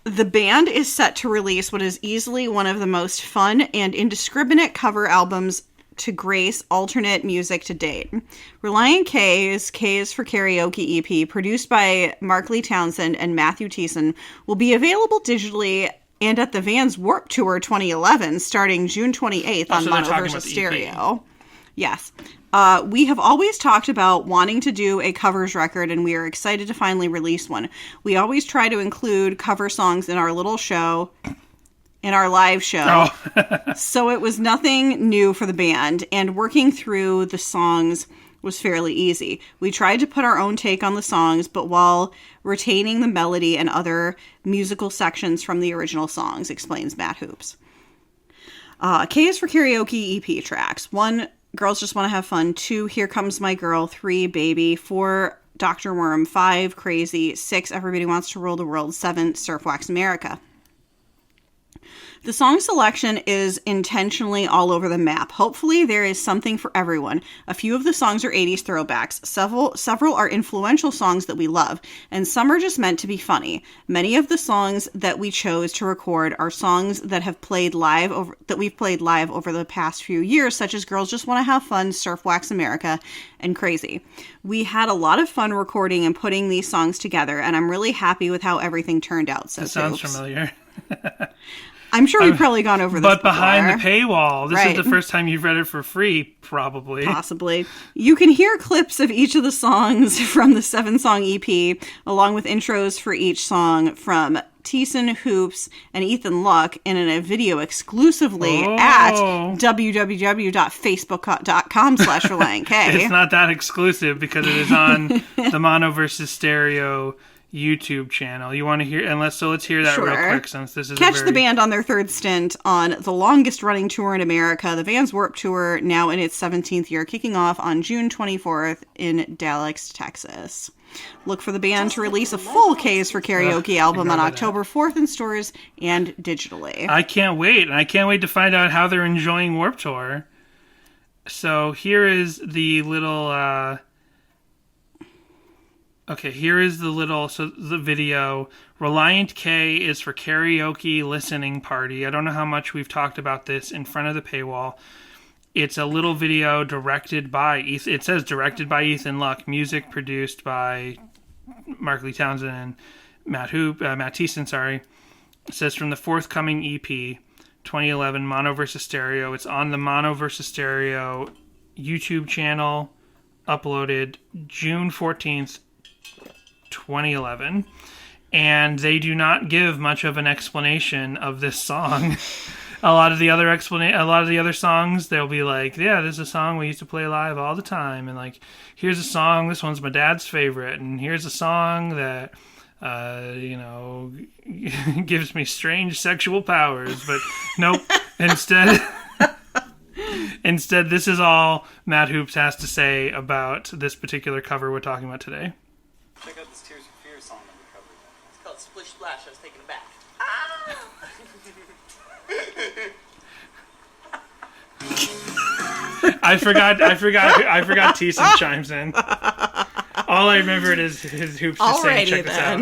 B: The band is set to release what is easily one of the most fun and indiscriminate cover albums to grace alternate music to date. Relient K's for Karaoke EP, produced by Mark Lee Townsend and Matthew Thiessen, will be available digitally and at the Vans Warped Tour 2011, starting June 28th on Mono vs. Stereo. Yes. We have always talked about wanting to do a covers record, and we are excited to finally release one. We always try to include cover songs in our little show, in our live show. Oh. So it was nothing new for the band, and working through the songs was fairly easy. We tried to put our own take on the songs, but while retaining the melody and other musical sections from the original songs, explains Matt Hoops. K is for Karaoke EP tracks. 1, Girls Just Want to Have Fun. 2, Here Comes My Girl. 3, Baby. 4, Dr. Worm. 5, Crazy. 6, Everybody Wants to Rule the World. 7, Surf Wax America. The song selection is intentionally all over the map. Hopefully there is something for everyone. A few of the songs are 80s throwbacks. Several are influential songs that we love, and some are just meant to be funny. Many of the songs that we chose to record are songs that we've played live over the past few years, such as Girls Just Want to Have Fun, Surf Wax America, and Crazy. We had a lot of fun recording and putting these songs together, and I'm really happy with how everything turned out.
A: That sounds familiar.
B: I'm sure we've probably gone over this
A: But
B: before.
A: behind the paywall. This
B: Right.
A: is the first time you've read it for free, probably.
B: Possibly. You can hear clips of each of the songs from the 7-song EP, along with intros for each song from Thiessen, Hoops, and Ethan Luck in a video exclusively at www.facebook.com/RelientK.
A: It's not that exclusive because it is on the Mono vs. Stereo YouTube channel. You want to hear? Let's hear that real quick, since this is
B: Catch the band on their third stint on the longest running tour in America, the Vans Warped Tour, now in its 17th year, kicking off on June 24th in Dallas, Texas. Look for the band to release a full K's for Karaoke album on October 4th in stores and digitally.
A: I can't wait, and I can't wait to find out how they're enjoying Warped Tour. So here is the little. The video. Relient K is for Karaoke listening party. I don't know how much we've talked about this in front of the paywall. It's a little video directed by, it says directed by Ethan Luck, music produced by Mark Lee Townsend and Matt Thiessen. It says from the forthcoming EP, 2011, Mono vs. Stereo. It's on the Mono vs. Stereo YouTube channel, uploaded June 14th, 2011. And they do not give much of an explanation of this song. A lot of the other songs, they'll be like, yeah, this is a song we used to play live all the time, and like, here's a song, this one's my dad's favorite, and here's a song that gives me strange sexual powers. But nope. Instead, this is all Matt Hoops has to say about this particular cover we're talking about today.
D: Check out this Tears for Fears song that we covered.
E: It's called Splish Splash. I was taking it back.
A: I forgot Teeson chimes in. All I remembered is his Hoops just saying, check this out.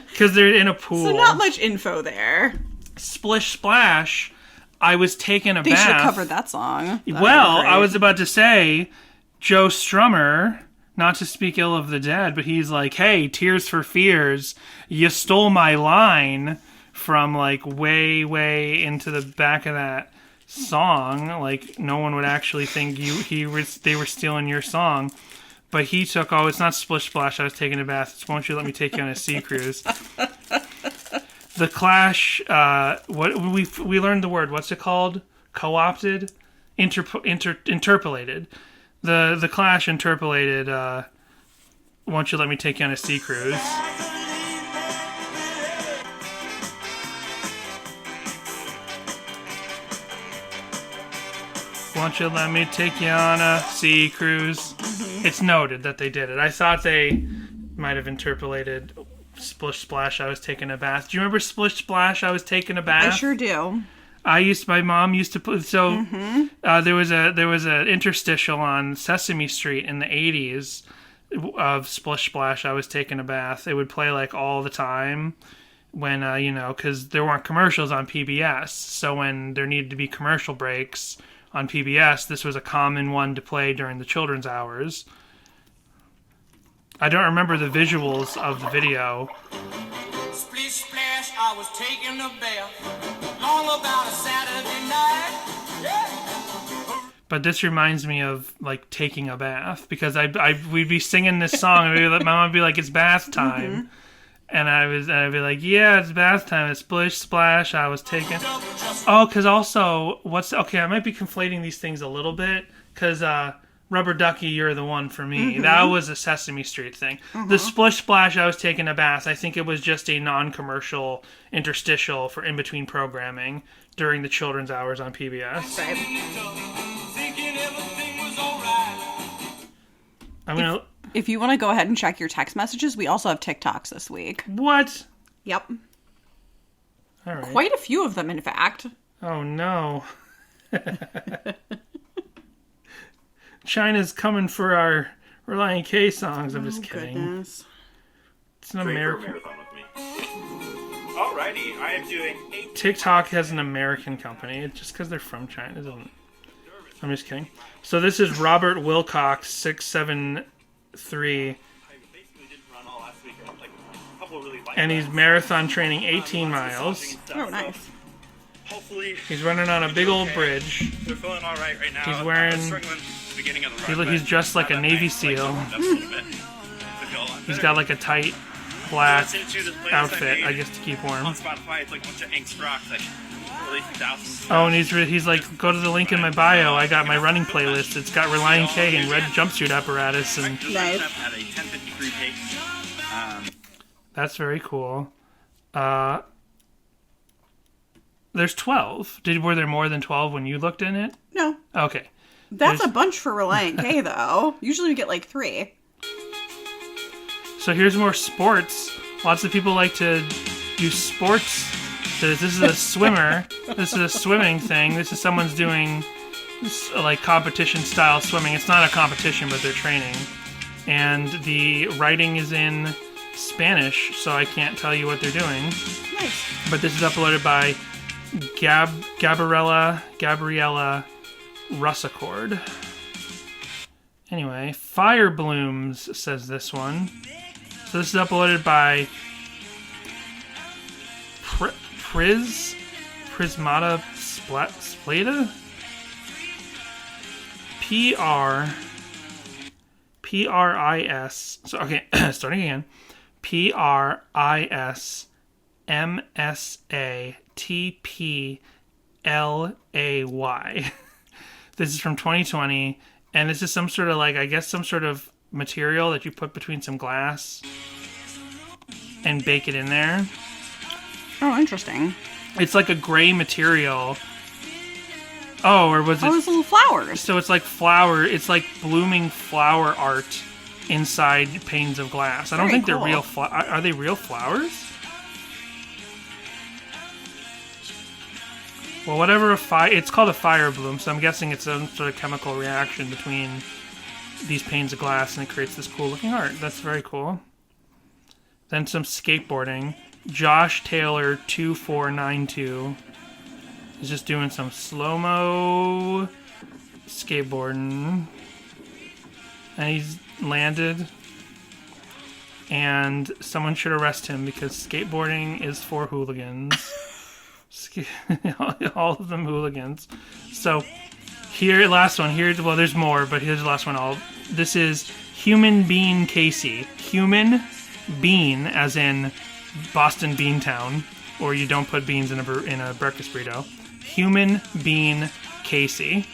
A: Because they're in a pool.
B: So not much info there.
A: Splish Splash, I was taking a bath.
B: They should have covered that song.
A: I was about to say, Joe Strummer, not to speak ill of the dead, but he's like, hey, Tears for Fears, you stole my line from like way, way into the back of that song. Like, no one would actually think they were stealing your song. But he took, it's not Splish Splash, I was taking a bath. It's Won't You Let Me Take You on a Sea Cruise. The Clash, we learned the word, what's it called? Co-opted? Interpolated. The Clash interpolated, Won't You Let Me Take You on a Sea Cruise. Won't you let me take you on a sea cruise? Mm-hmm. It's noted that they did it. I thought they might have interpolated Splish Splash, I was taking a bath. Do you remember Splish Splash, I was taking a bath?
B: I sure do.
A: My mom used to put, there was an interstitial on Sesame Street in the 80s of Splish Splash, I was taking a bath. It would play like all the time when, because there weren't commercials on PBS. So when there needed to be commercial breaks on PBS, this was a common one to play during the children's hours. I don't remember the visuals of the video.
E: Splish splash, I was taking a bath. Long about a Saturday night. Yeah.
A: But this reminds me of like taking a bath, because we'd be singing this song and my mom would be like, it's bath time. Mm-hmm. And I'd be like, yeah, it's bath time. It's Splish Splash. I was taking. Oh, because also, I might be conflating these things a little bit. Because Rubber Ducky, You're the One for Me. Mm-hmm. That was a Sesame Street thing. Mm-hmm. The Splish Splash, I was taking a bath. I think it was just a non-commercial interstitial for in-between programming during the children's hours on PBS.
B: Right.
A: I'm gonna.
B: If you want to go ahead and check your text messages, we also have TikToks this week.
A: What?
B: Yep.
A: All right.
B: Quite a few of them, in fact.
A: Oh, no. China's coming for our Relient K songs. I'm just kidding.
B: Goodness.
A: It's an American.
D: Alrighty, I am doing
A: TikTok has an American company. Just because they're from China doesn't. I'm just kidding. So this is Robert Wilcox 673. And he's marathon training 18 miles.
B: Oh, nice.
D: Hopefully,
A: he's running on a big old bridge.
D: They're feeling all right now.
A: He's wearing. He's dressed like a Navy SEAL. He's got like a tight black outfit, I guess, to keep warm. Oh, and he's like, go to the link in my bio. I got my running playlist. It's got Relient K and red jumpsuit apparatus. And
B: nice.
A: That's very cool. There's 12. Were there more than 12 when you looked in it?
B: No.
A: Okay.
B: That's a bunch for Relient K, though. Usually we get like 3.
A: So here's more sports. Lots of people like to do sports. This is a swimmer. This is a swimming thing. This is someone's doing like competition style swimming. It's not a competition, but they're training. And the writing is in Spanish, so I can't tell you what they're doing.
B: Nice.
A: But this is uploaded by Gabriella Russacord. Anyway, Fire Blooms says this one. So this is uploaded by Prismata Splata? P-R-I-S. So, okay, starting again. P-R-I-S-M-S-A-T-P-L-A-Y. This is from 2020, and this is some sort of, like, I guess some sort of material that you put between some glass and bake it in there.
B: Oh, interesting.
A: It's like a gray material. Oh, or was it?
B: Oh, it's little flowers.
A: So it's like flower. It's like blooming flower art inside panes of glass. I don't think
B: Very
A: they're real.
B: cool.
A: Are they real flowers? Well, whatever it's called a fire bloom. So I'm guessing it's some sort of chemical reaction between these panes of glass, and it creates this cool looking art. That's very cool. Then some skateboarding. Josh Taylor 2492 is just doing some slow-mo skateboarding. And he's landed. And someone should arrest him because skateboarding is for hooligans. All of them hooligans. So, here, last one. Well, there's more, but here's the last one. This is Human Bean Casey. Human Bean, as in Boston Beantown, or you don't put beans in a breakfast burrito. Human Bean Casey.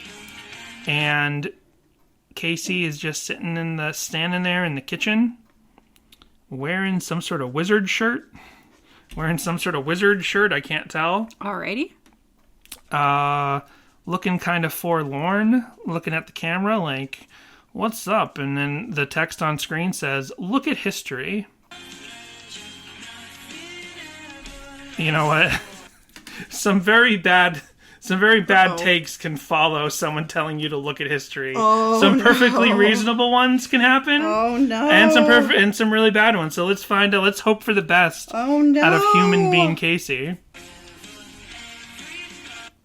A: And Casey is just standing there in the kitchen, wearing some sort of wizard shirt. I can't tell.
B: Alrighty.
A: Looking kind of forlorn, looking at the camera like, what's up? And then the text on screen says, look at history. You know what? Some very bad takes can follow someone telling you to look at history.
B: Oh,
A: some perfectly reasonable ones can happen.
B: Oh no!
A: And some really bad ones. So let's hope for the best.
B: Oh no!
A: Out of Human Being Casey.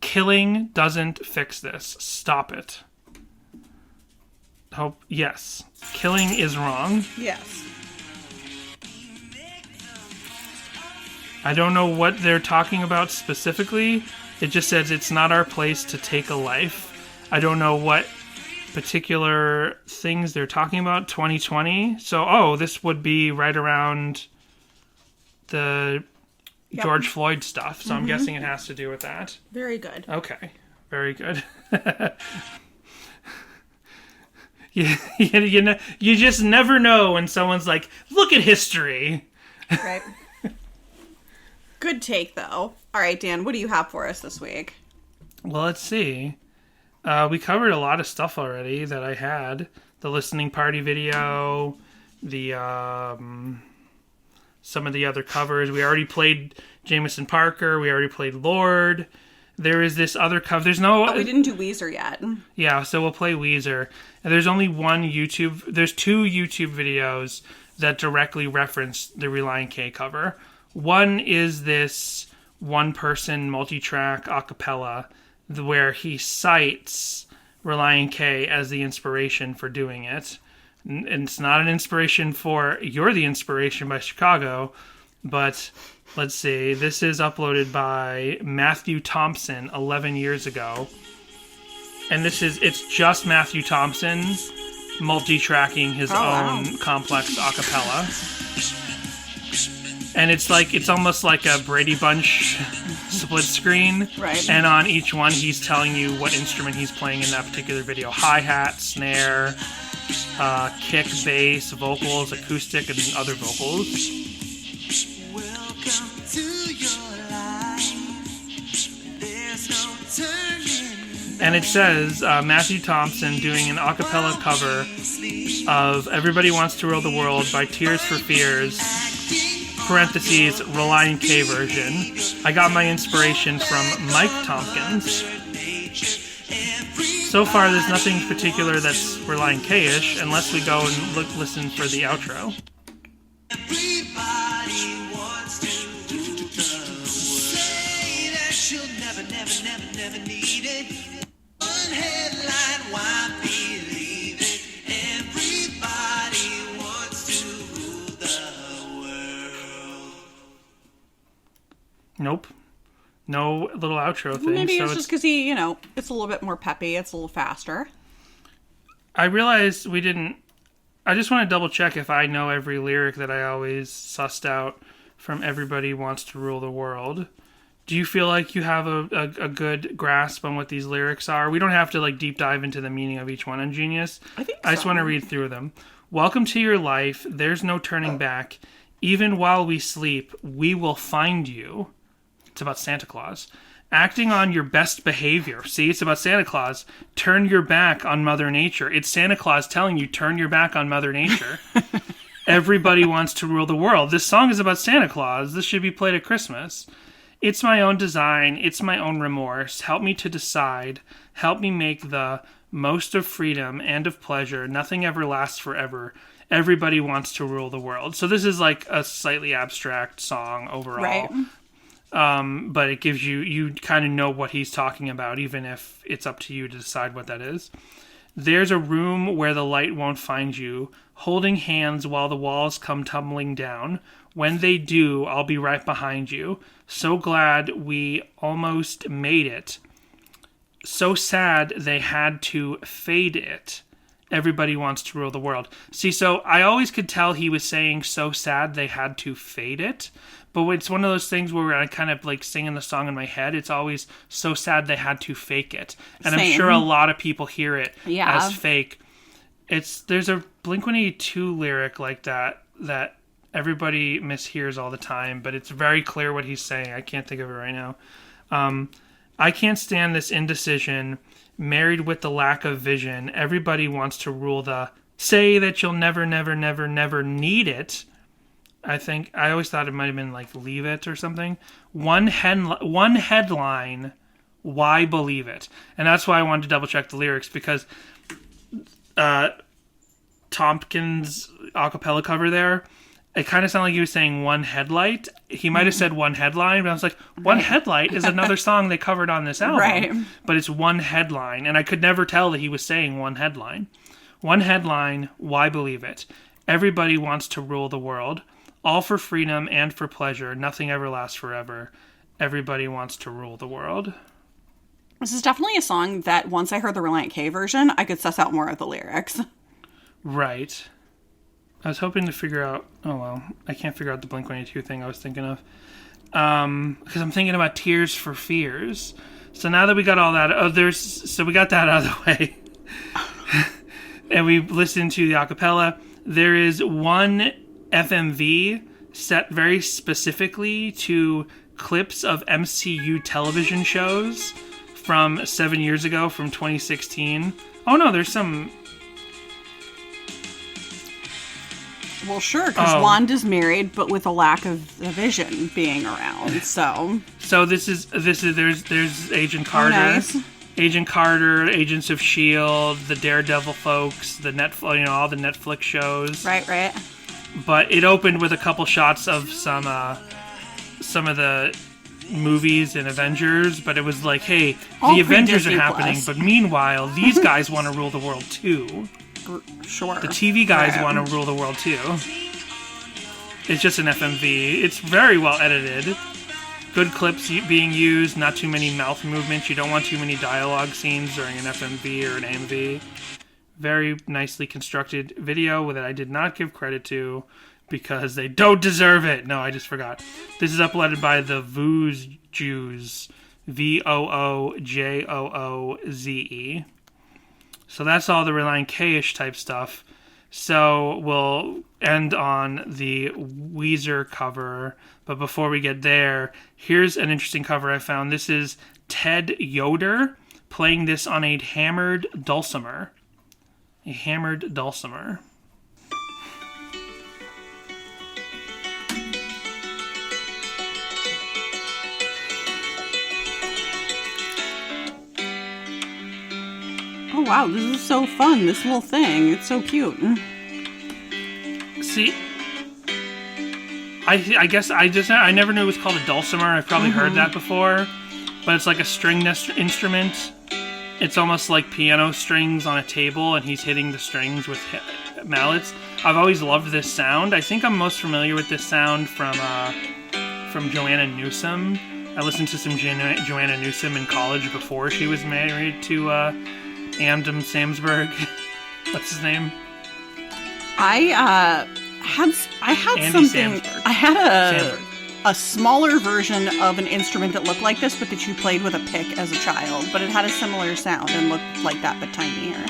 A: Killing doesn't fix this. Stop it. Yes. Killing is wrong.
B: Yes.
A: I don't know what they're talking about specifically. It just says it's not our place to take a life. I don't know what particular things they're talking about. 2020. So, this would be right around the George Floyd stuff. So I'm guessing it has to do with that.
B: Very good.
A: Okay. Very good. You just never know when someone's like, look at history.
B: Right. Good take, though. All right, Dan, what do you have for us this week?
A: Well, let's see. We covered a lot of stuff already that I had. The listening party video, the some of the other covers. We already played Jameson Parker. We already played Lord. There is this other cover. There's no...
B: Oh, we didn't do Weezer yet.
A: Yeah, so we'll play Weezer. And there's only There's 2 YouTube videos that directly reference the Relient K cover. One is this one-person multi-track a cappella where he cites Relient K as the inspiration for doing it. And it's not an inspiration for You're the Inspiration by Chicago, but let's see. This is uploaded by Matthew Thompson 11 years ago. And it's just Matthew Thompson multi-tracking his own complex a cappella. And it's almost like a Brady Bunch split screen.
B: Right.
A: And on each one, he's telling you what instrument he's playing in that particular video. Hi-hat, snare, kick, bass, vocals, acoustic, and other vocals.
E: Welcome to your life. There's no turning.
A: And it says Matthew Thompson doing an a cappella cover of Everybody Wants to Rule the World by Tears for Fears, parentheses, Relient K version. I got my inspiration from Mike Tompkins. So far, there's nothing particular that's Relient K-ish, unless we go and listen for the outro.
E: Everybody wants to say that she'll never need it. One headline, why believe it? Everybody wants to rule the world.
A: Nope. No little outro thing.
B: Maybe
A: so
B: it's just because it's a little bit more peppy. It's a little faster.
A: I realized we didn't. I just want to double check if I know every lyric that I always sussed out from Everybody Wants to Rule the World. Do you feel like you have a good grasp on what these lyrics are? We don't have to like deep dive into the meaning of each one on Genius.
B: I think
A: I just want to read through them. Welcome to your life. There's no turning back. Even while we sleep, we will find you. It's about Santa Claus. Acting on your best behavior. See, it's about Santa Claus. Turn your back on Mother Nature. It's Santa Claus telling you, turn your back on Mother Nature. Everybody wants to rule the world. This song is about Santa Claus. This should be played at Christmas. It's my own design. It's my own remorse. Help me to decide. Help me make the most of freedom and of pleasure. Nothing ever lasts forever. Everybody wants to rule the world. So this is like a slightly abstract song overall.
B: Right.
A: But it gives you kind of know what he's talking about, even if it's up to you to decide what that is. There's a room where the light won't find you, holding hands while the walls come tumbling down. When they do, I'll be right behind you. So glad we almost made it. So sad they had to fade it. Everybody wants to rule the world. See, so I always could tell he was saying so sad they had to fade it. But it's one of those things where I kind of like singing the song in my head. It's always so sad they had to fake it. And
B: Same.
A: I'm sure a lot of people hear it
B: Yeah.
A: as fake. There's a Blink-182 lyric like that everybody mishears all the time, but it's very clear what he's saying. I can't think of it right now. I can't stand this indecision, married with the lack of vision. Everybody wants to rule the say that you'll never, never, never, never need it. I always thought it might have been like leave it or something. One headline, why believe it? And that's why I wanted to double check the lyrics, because Tompkins' acapella cover there, it kind of sounded like he was saying one headlight. He might have said one headline, but I was like, one headlight is another song they covered on this album.
B: Right.
A: But it's one headline, and I could never tell that he was saying one headline. One headline, why believe it? Everybody wants to rule the world. All for freedom and for pleasure. Nothing ever lasts forever. Everybody wants to rule the world.
B: This is definitely a song that once I heard the Relient K version, I could suss out more of the lyrics.
A: Right. I was hoping to figure out... Oh, well. I can't figure out the Blink-182 thing I was thinking of. Because I'm thinking about Tears for Fears. So now that we got all that... So we got that out of the way. And we listened to the acapella. There is one FMV set very specifically to clips of MCU television shows from 7 years ago, from 2016. Oh no, there's some...
B: Well, sure, because Wanda's married, but with a lack of the Vision being around, so...
A: So there's Agent Carter.
B: Oh, nice.
A: Agent Carter, Agents of S.H.I.E.L.D., the Daredevil folks, the all the Netflix shows.
B: Right.
A: But it opened with a couple shots of some of the movies and Avengers, but it was like, hey,
B: All
A: the Avengers are
B: pre-Disney
A: happening,
B: Plus.
A: but meanwhile, these guys want to rule the world too.
B: Sure.
A: The TV guys
B: Right.
A: want to rule the world too. It's just an FMV. It's very well edited. Good clips being used, not too many mouth movements. You don't want too many dialogue scenes during an FMV or an AMV. Very nicely constructed video that I did not give credit to because they don't deserve it. No, I just forgot. This is uploaded by the Vooz Jews. VOOJOOZE. So that's all the Relient K-ish type stuff. So we'll end on the Weezer cover. But before we get there, here's an interesting cover I found. This is Ted Yoder playing this on a hammered dulcimer. A hammered dulcimer.
B: Oh, wow, this is so fun, this little thing. It's so cute.
A: See, I guess I never knew it was called a dulcimer. I've probably heard that before. But it's like a string instrument. It's almost like piano strings on a table, and he's hitting the strings with mallets. I've always loved this sound. I think I'm most familiar with this sound from Joanna Newsom. I listened to some Joanna Newsom in college before she was married to Amdam Samsberg. What's his name?
B: I had
A: Andy
B: something.
A: Samberg.
B: I had
A: Samberg.
B: a smaller version of an instrument that looked like this, but that you played with a pick as a child. But it had a similar sound and looked like that, but tinier.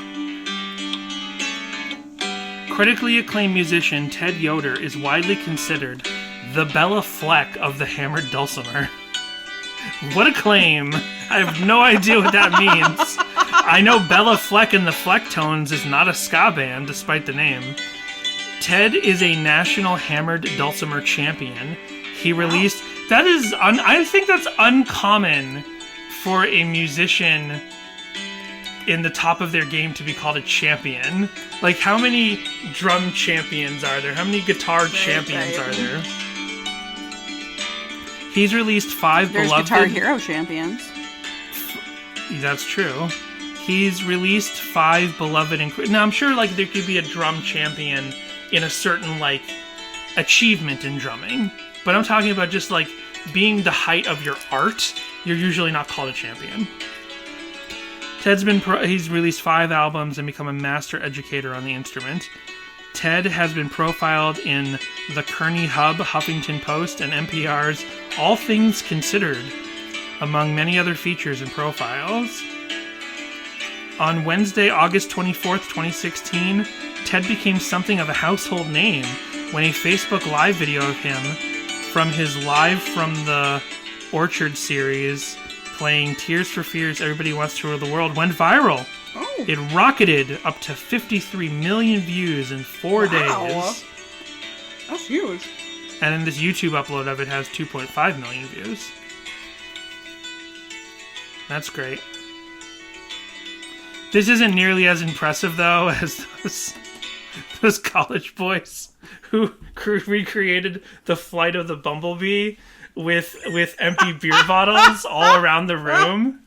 A: Critically acclaimed musician Ted Yoder is widely considered the Bella Fleck of the hammered dulcimer. What a claim! I have no idea what that means. I know Bella Fleck and the Flecktones is not a ska band, despite the name. Ted is a national hammered dulcimer champion. He released... That is... I think that's uncommon for a musician in the top of their game to be called a champion. Like, how many drum champions are there? How many guitar champions are there? He's released 5
B: There's
A: beloved...
B: Guitar Hero champions.
A: That's true. He's released 5 beloved... Now, I'm sure, like, there could be a drum champion in a certain, like, achievement in drumming. But I'm talking about just, like, being the height of your art. You're usually not called a champion. Ted's he's released 5 albums and become a master educator on the instrument. Ted has been profiled in the Kearney Hub, Huffington Post, and NPR's All Things Considered, among many other features and profiles. On Wednesday, August 24th, 2016, Ted became something of a household name when a Facebook Live video of him from his Live from the Orchard series playing Tears for Fears, Everybody Wants to Rule the World went viral.
B: Oh.
A: It rocketed up to 53 million views in 4 days.
B: That's huge.
A: And then this YouTube upload of it has 2.5 million views. That's great. This isn't nearly as impressive, though, as those college boys who recreated the flight of the bumblebee with empty beer bottles all around the room.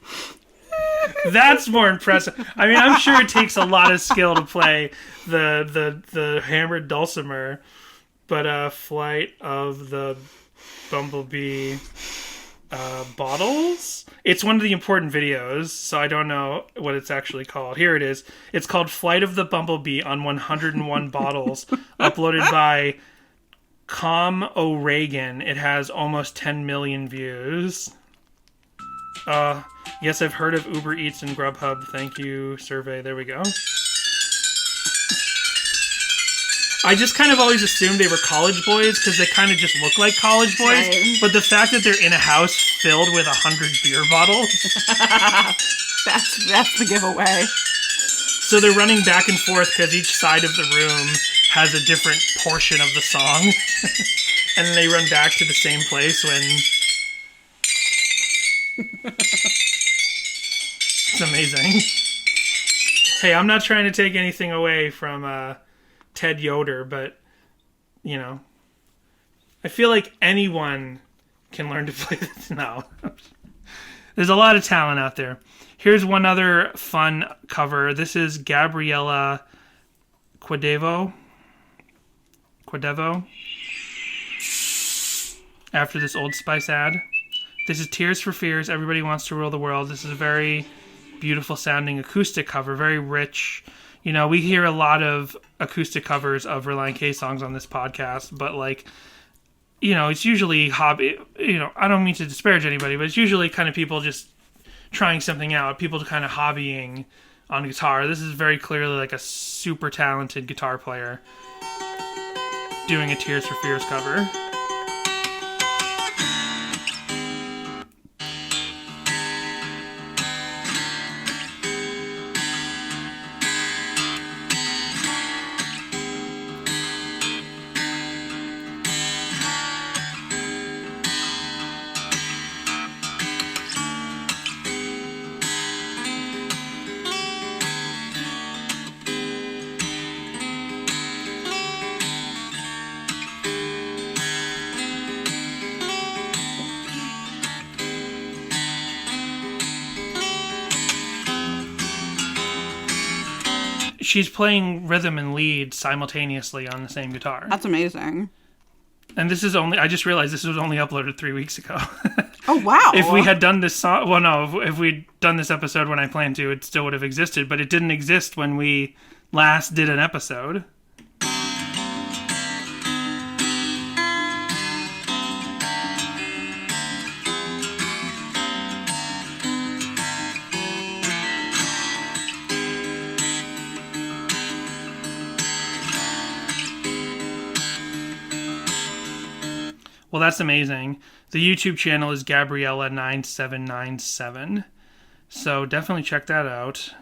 A: That's more impressive. I mean, I'm sure it takes a lot of skill to play the hammered dulcimer, but flight of the bumblebee bottles. It's one of the important videos, so I don't know what it's actually called. Here it is. It's called Flight of the Bumblebee on 101 Bottles, uploaded by Com O'Regan. It has almost 10 million views. Yes, I've heard of Uber Eats and Grubhub. Thank you, survey. There we go. I just kind of always assumed they were college boys because they kind of just look like college boys.
B: Right.
A: But the fact that they're in a house filled with 100 beer bottles.
B: That's the giveaway.
A: So they're running back and forth because each side of the room has a different portion of the song. And then they run back to the same place when... It's amazing. Hey, I'm not trying to take anything away from Ted Yoder, but, you know, I feel like anyone can learn to play this. No. There's a lot of talent out there. Here's one other fun cover. This is Gabriella Quadevo. After this Old Spice ad. This is Tears for Fears, Everybody Wants to Rule the World. This is a very beautiful sounding acoustic cover, very rich. You know, we hear a lot of acoustic covers of Relient K songs on this podcast, but, like, you know, it's usually hobby. You know, I don't mean to disparage anybody, but it's usually kind of people just trying something out, people kind of hobbying on guitar. This is very clearly like a super talented guitar player doing a Tears for Fears cover. She's playing rhythm and lead simultaneously on the same guitar.
B: That's amazing.
A: And this is only, I just realized this was only uploaded 3 weeks ago.
B: Oh, wow.
A: If we had done this song, well, no, if we'd done this episode when I planned to, it still would have existed, but it didn't exist when we last did an episode. Well, that's amazing. The YouTube channel is Gabriella9797. So definitely check that out.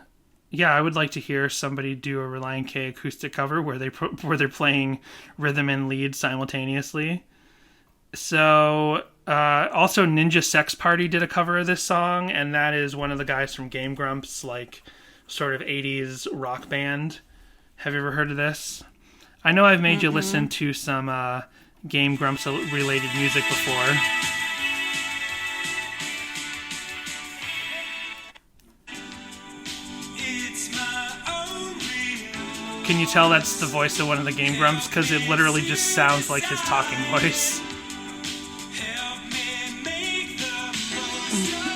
A: Yeah, I would like to hear somebody do a Relient K acoustic cover where they're playing rhythm and lead simultaneously. So also Ninja Sex Party did a cover of this song, and that is one of the guys from Game Grumps, like sort of 80s rock band. Have you ever heard of this? I know I've made you listen to some Game Grumps related music before. Can you tell that's the voice of one of the Game Grumps? Because it literally just sounds like his talking voice.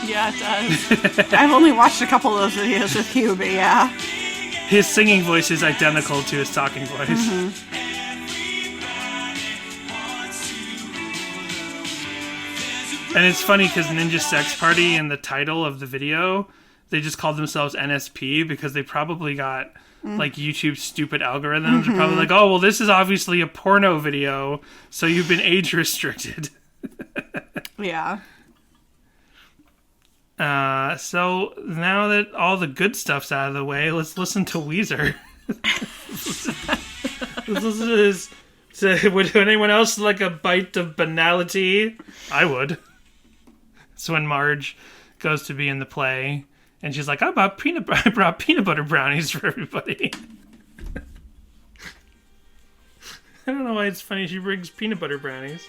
B: Yeah, it does. I've only watched a couple of those videos with you, but yeah.
A: His singing voice is identical to his talking voice.
B: Mm-hmm.
A: And it's funny because Ninja Sex Party, in the title of the video, they just called themselves NSP because they probably got like YouTube stupid algorithms. They're probably like, oh, well, this is obviously a porno video, so you've been age restricted.
B: Yeah.
A: So now that all the good stuff's out of the way, let's listen to Weezer. Let's listen to this. So, would anyone else like a bite of banality? I would. So when Marge goes to be in the play, and she's like, I brought peanut butter brownies for everybody. I don't know why it's funny she brings peanut butter brownies.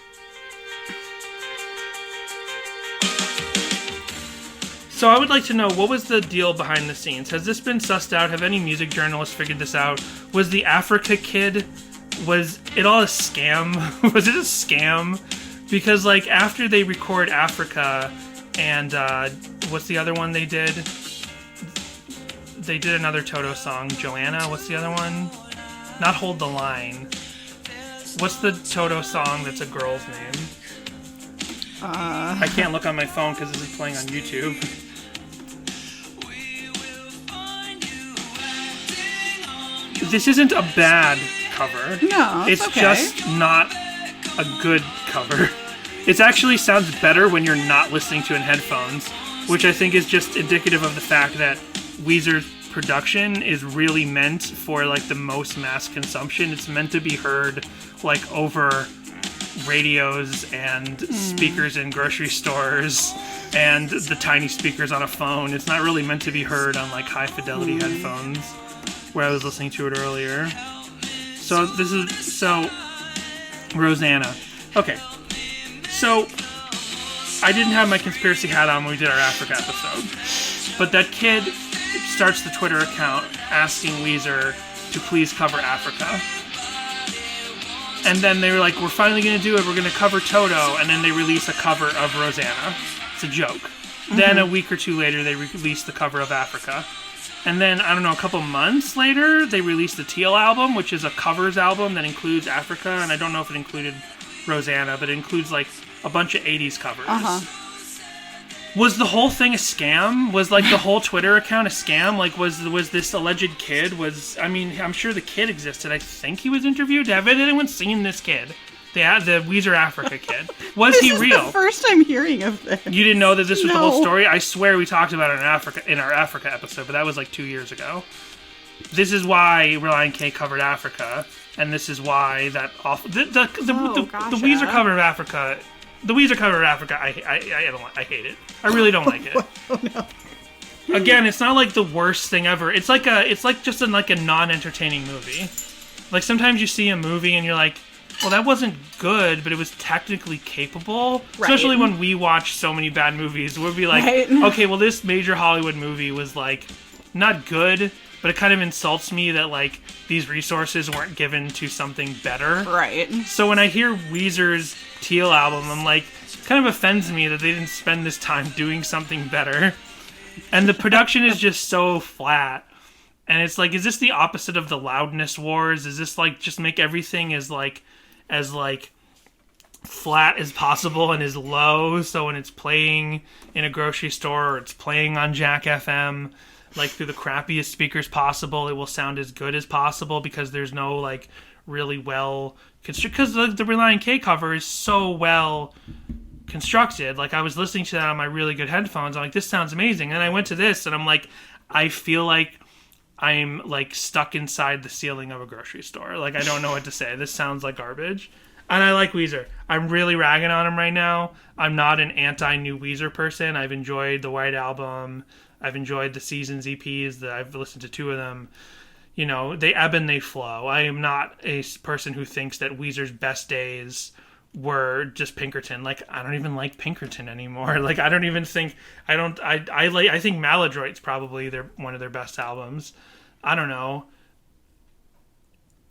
A: So I would like to know, what was the deal behind the scenes? Has this been sussed out? Have any music journalists figured this out? Was the Africa Kid, was it all a scam? Was it a scam? Because, like, after they record Africa and, what's the other one they did? They did another Toto song, Joanna. What's the other one? Not Hold the Line. What's the Toto song that's a girl's name? I can't look on my phone because this is playing on YouTube. This isn't a bad cover.
B: No, it's okay.
A: Just not a good cover. It actually sounds better when you're not listening to it in headphones, which I think is just indicative of the fact that Weezer's production is really meant for like the most mass consumption. It's meant to be heard like over radios and speakers in grocery stores and the tiny speakers on a phone. It's not really meant to be heard on like high fidelity headphones where I was listening to it earlier. So Rosanna. Okay. So I didn't have my conspiracy hat on when we did our Africa episode, but that kid starts the Twitter account asking Weezer to please cover Africa. And then they were like, we're finally going to do it. We're going to cover Toto. And then they release a cover of Rosanna. It's a joke. Then a week or two later, they released the cover of Africa. And then, I don't know, a couple months later, they released the Teal album, which is a covers album that includes Africa. And I don't know if it included Rosanna, but it includes, like, a bunch of 80s covers. Was the whole thing a scam? Was, like, the whole Twitter account a scam? Like, was this alleged kid, I'm sure the kid existed. I think he was interviewed. Have anyone seen this kid? The Weezer Africa kid. Was he real?
B: This is the first time hearing of this.
A: You didn't know that this was the whole story? I swear we talked about it in our Africa episode, but that was like 2 years ago. This is why Relient K covered Africa, and this is why that awful the Weezer cover of Africa. The Weezer cover of Africa, I hate it. I really don't like it.
B: Oh no.
A: Again, it's not like the worst thing ever. It's like just a non-entertaining movie. Like sometimes you see a movie and you're like, well, that wasn't good, but it was technically capable. Right. Especially when we watch so many bad movies, we'll be like, okay, well, this major Hollywood movie was like not good, but it kind of insults me that like these resources weren't given to something better.
B: Right.
A: So when I hear Weezer's Teal album, I'm like, it kind of offends me that they didn't spend this time doing something better. And the production is just so flat. And it's like, is this the opposite of the loudness wars? Is this like just make everything as flat as possible and as low, so when it's playing in a grocery store or it's playing on Jack FM, like through the crappiest speakers possible, it will sound as good as possible because there's no like really well because the Relient K cover is so well constructed. Like I was listening to that on my really good headphones, I'm like, this sounds amazing. And I went to this and I'm like, I feel like I'm like stuck inside the ceiling of a grocery store. Like I don't know what to say. This sounds like garbage. And I like Weezer. I'm really ragging on him right now. I'm not an anti-new Weezer person. I've enjoyed the White Album. I've enjoyed the Seasons EPs. I've listened to 2 of them. You know, they ebb and they flow. I am not a person who thinks that Weezer's best days were just Pinkerton. Like, I don't even like Pinkerton anymore. Like, I don't even think... I think Maladroit's probably one of their best albums. I don't know.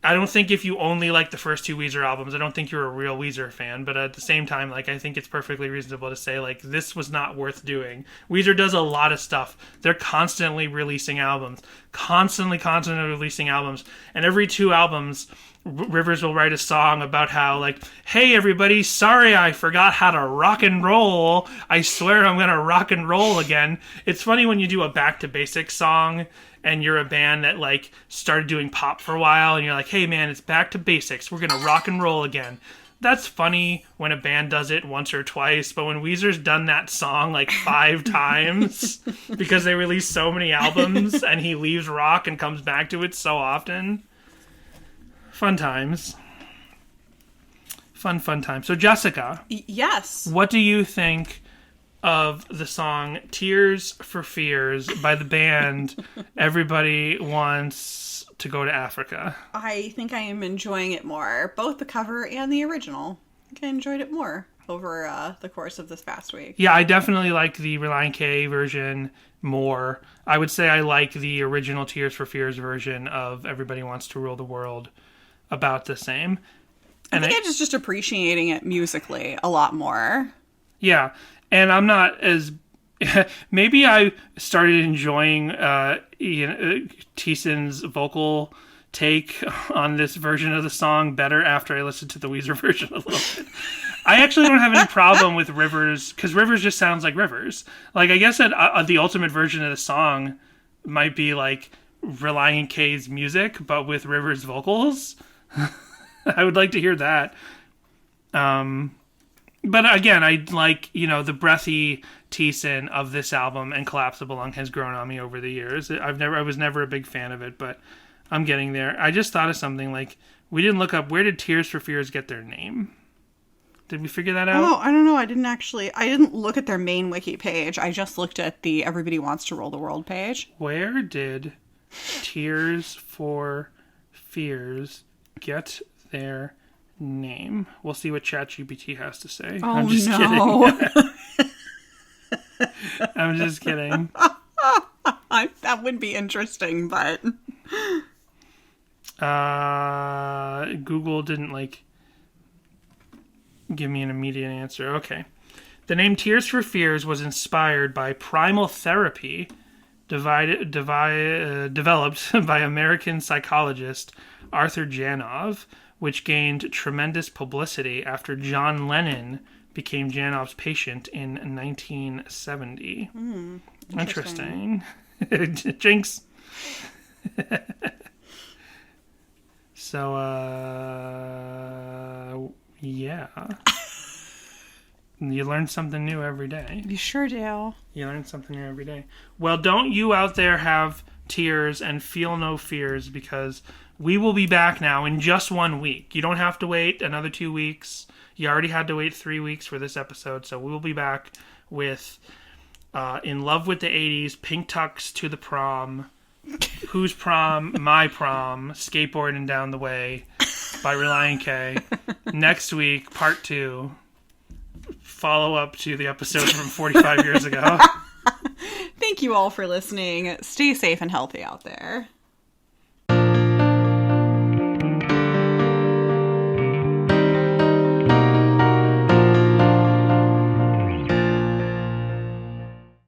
A: I don't think if you only like the first 2 Weezer albums, I don't think you're a real Weezer fan. But at the same time, like, I think it's perfectly reasonable to say, like, this was not worth doing. Weezer does a lot of stuff. They're constantly releasing albums. Constantly releasing albums. And every 2 albums, Rivers will write a song about how, like, hey, everybody, sorry I forgot how to rock and roll. I swear I'm going to rock and roll again. It's funny when you do a Back to Basics song and you're a band that like started doing pop for a while and you're like, hey man, it's back to basics. We're going to rock and roll again. That's funny when a band does it once or twice, but when Weezer's done that song like 5 times because they release so many albums and he leaves rock and comes back to it so often. Fun times. Fun times. So Jessica.
B: Yes.
A: What do you think of the song Tears for Fears by the band Everybody Wants to Go to Africa?
B: I think I am enjoying it more, both the cover and the original. I think I enjoyed it more over the course of this past week.
A: Yeah, I definitely like the Relient K version more. I would say I like the original Tears for Fears version of Everybody Wants to Rule the World about the same.
B: And I think I'm just appreciating it musically a lot more.
A: Yeah. And I'm not as... maybe I started enjoying Thiessen's vocal take on this version of the song better after I listened to the Weezer version a little bit. I actually don't have any problem with Rivers, because Rivers just sounds like Rivers. Like, I guess that the ultimate version of the song might be like Relient K's music, but with Rivers' vocals. I would like to hear that. But again, I like, the breathy Thiessen of this album and Collapsible Lung has grown on me over the years. I was never a big fan of it, but I'm getting there. I just thought of something, like, we didn't look up, where did Tears for Fears get their name? Did we figure that out?
B: Oh, I don't know. I didn't look at their main wiki page. I just looked at the Everybody Wants to Rule the World page.
A: Where did Tears for Fears get their name? We'll see what ChatGPT has to say.
B: Oh,
A: I'm just kidding. I'm just kidding.
B: That would be interesting, but...
A: Google didn't, give me an immediate answer. Okay. The name Tears for Fears was inspired by primal therapy developed by American psychologist Arthur Janov, which gained tremendous publicity after John Lennon became Janov's patient in 1970. Interesting. Jinx. So, yeah. You learn something new every day.
B: You sure do.
A: You learn something new every day. Well, don't you out there have tears and feel no fears, because we will be back now in just 1 week. You don't have to wait another 2 weeks. You already had to wait 3 weeks for this episode, so we will be back with In Love with the 80s, Pink Tux to the Prom, Whose Prom, My Prom, Skateboarding Down the Way by Relient K. Next week, part 2. Follow up to the episode from 45 years ago.
B: Thank you all for listening. Stay safe and healthy out there.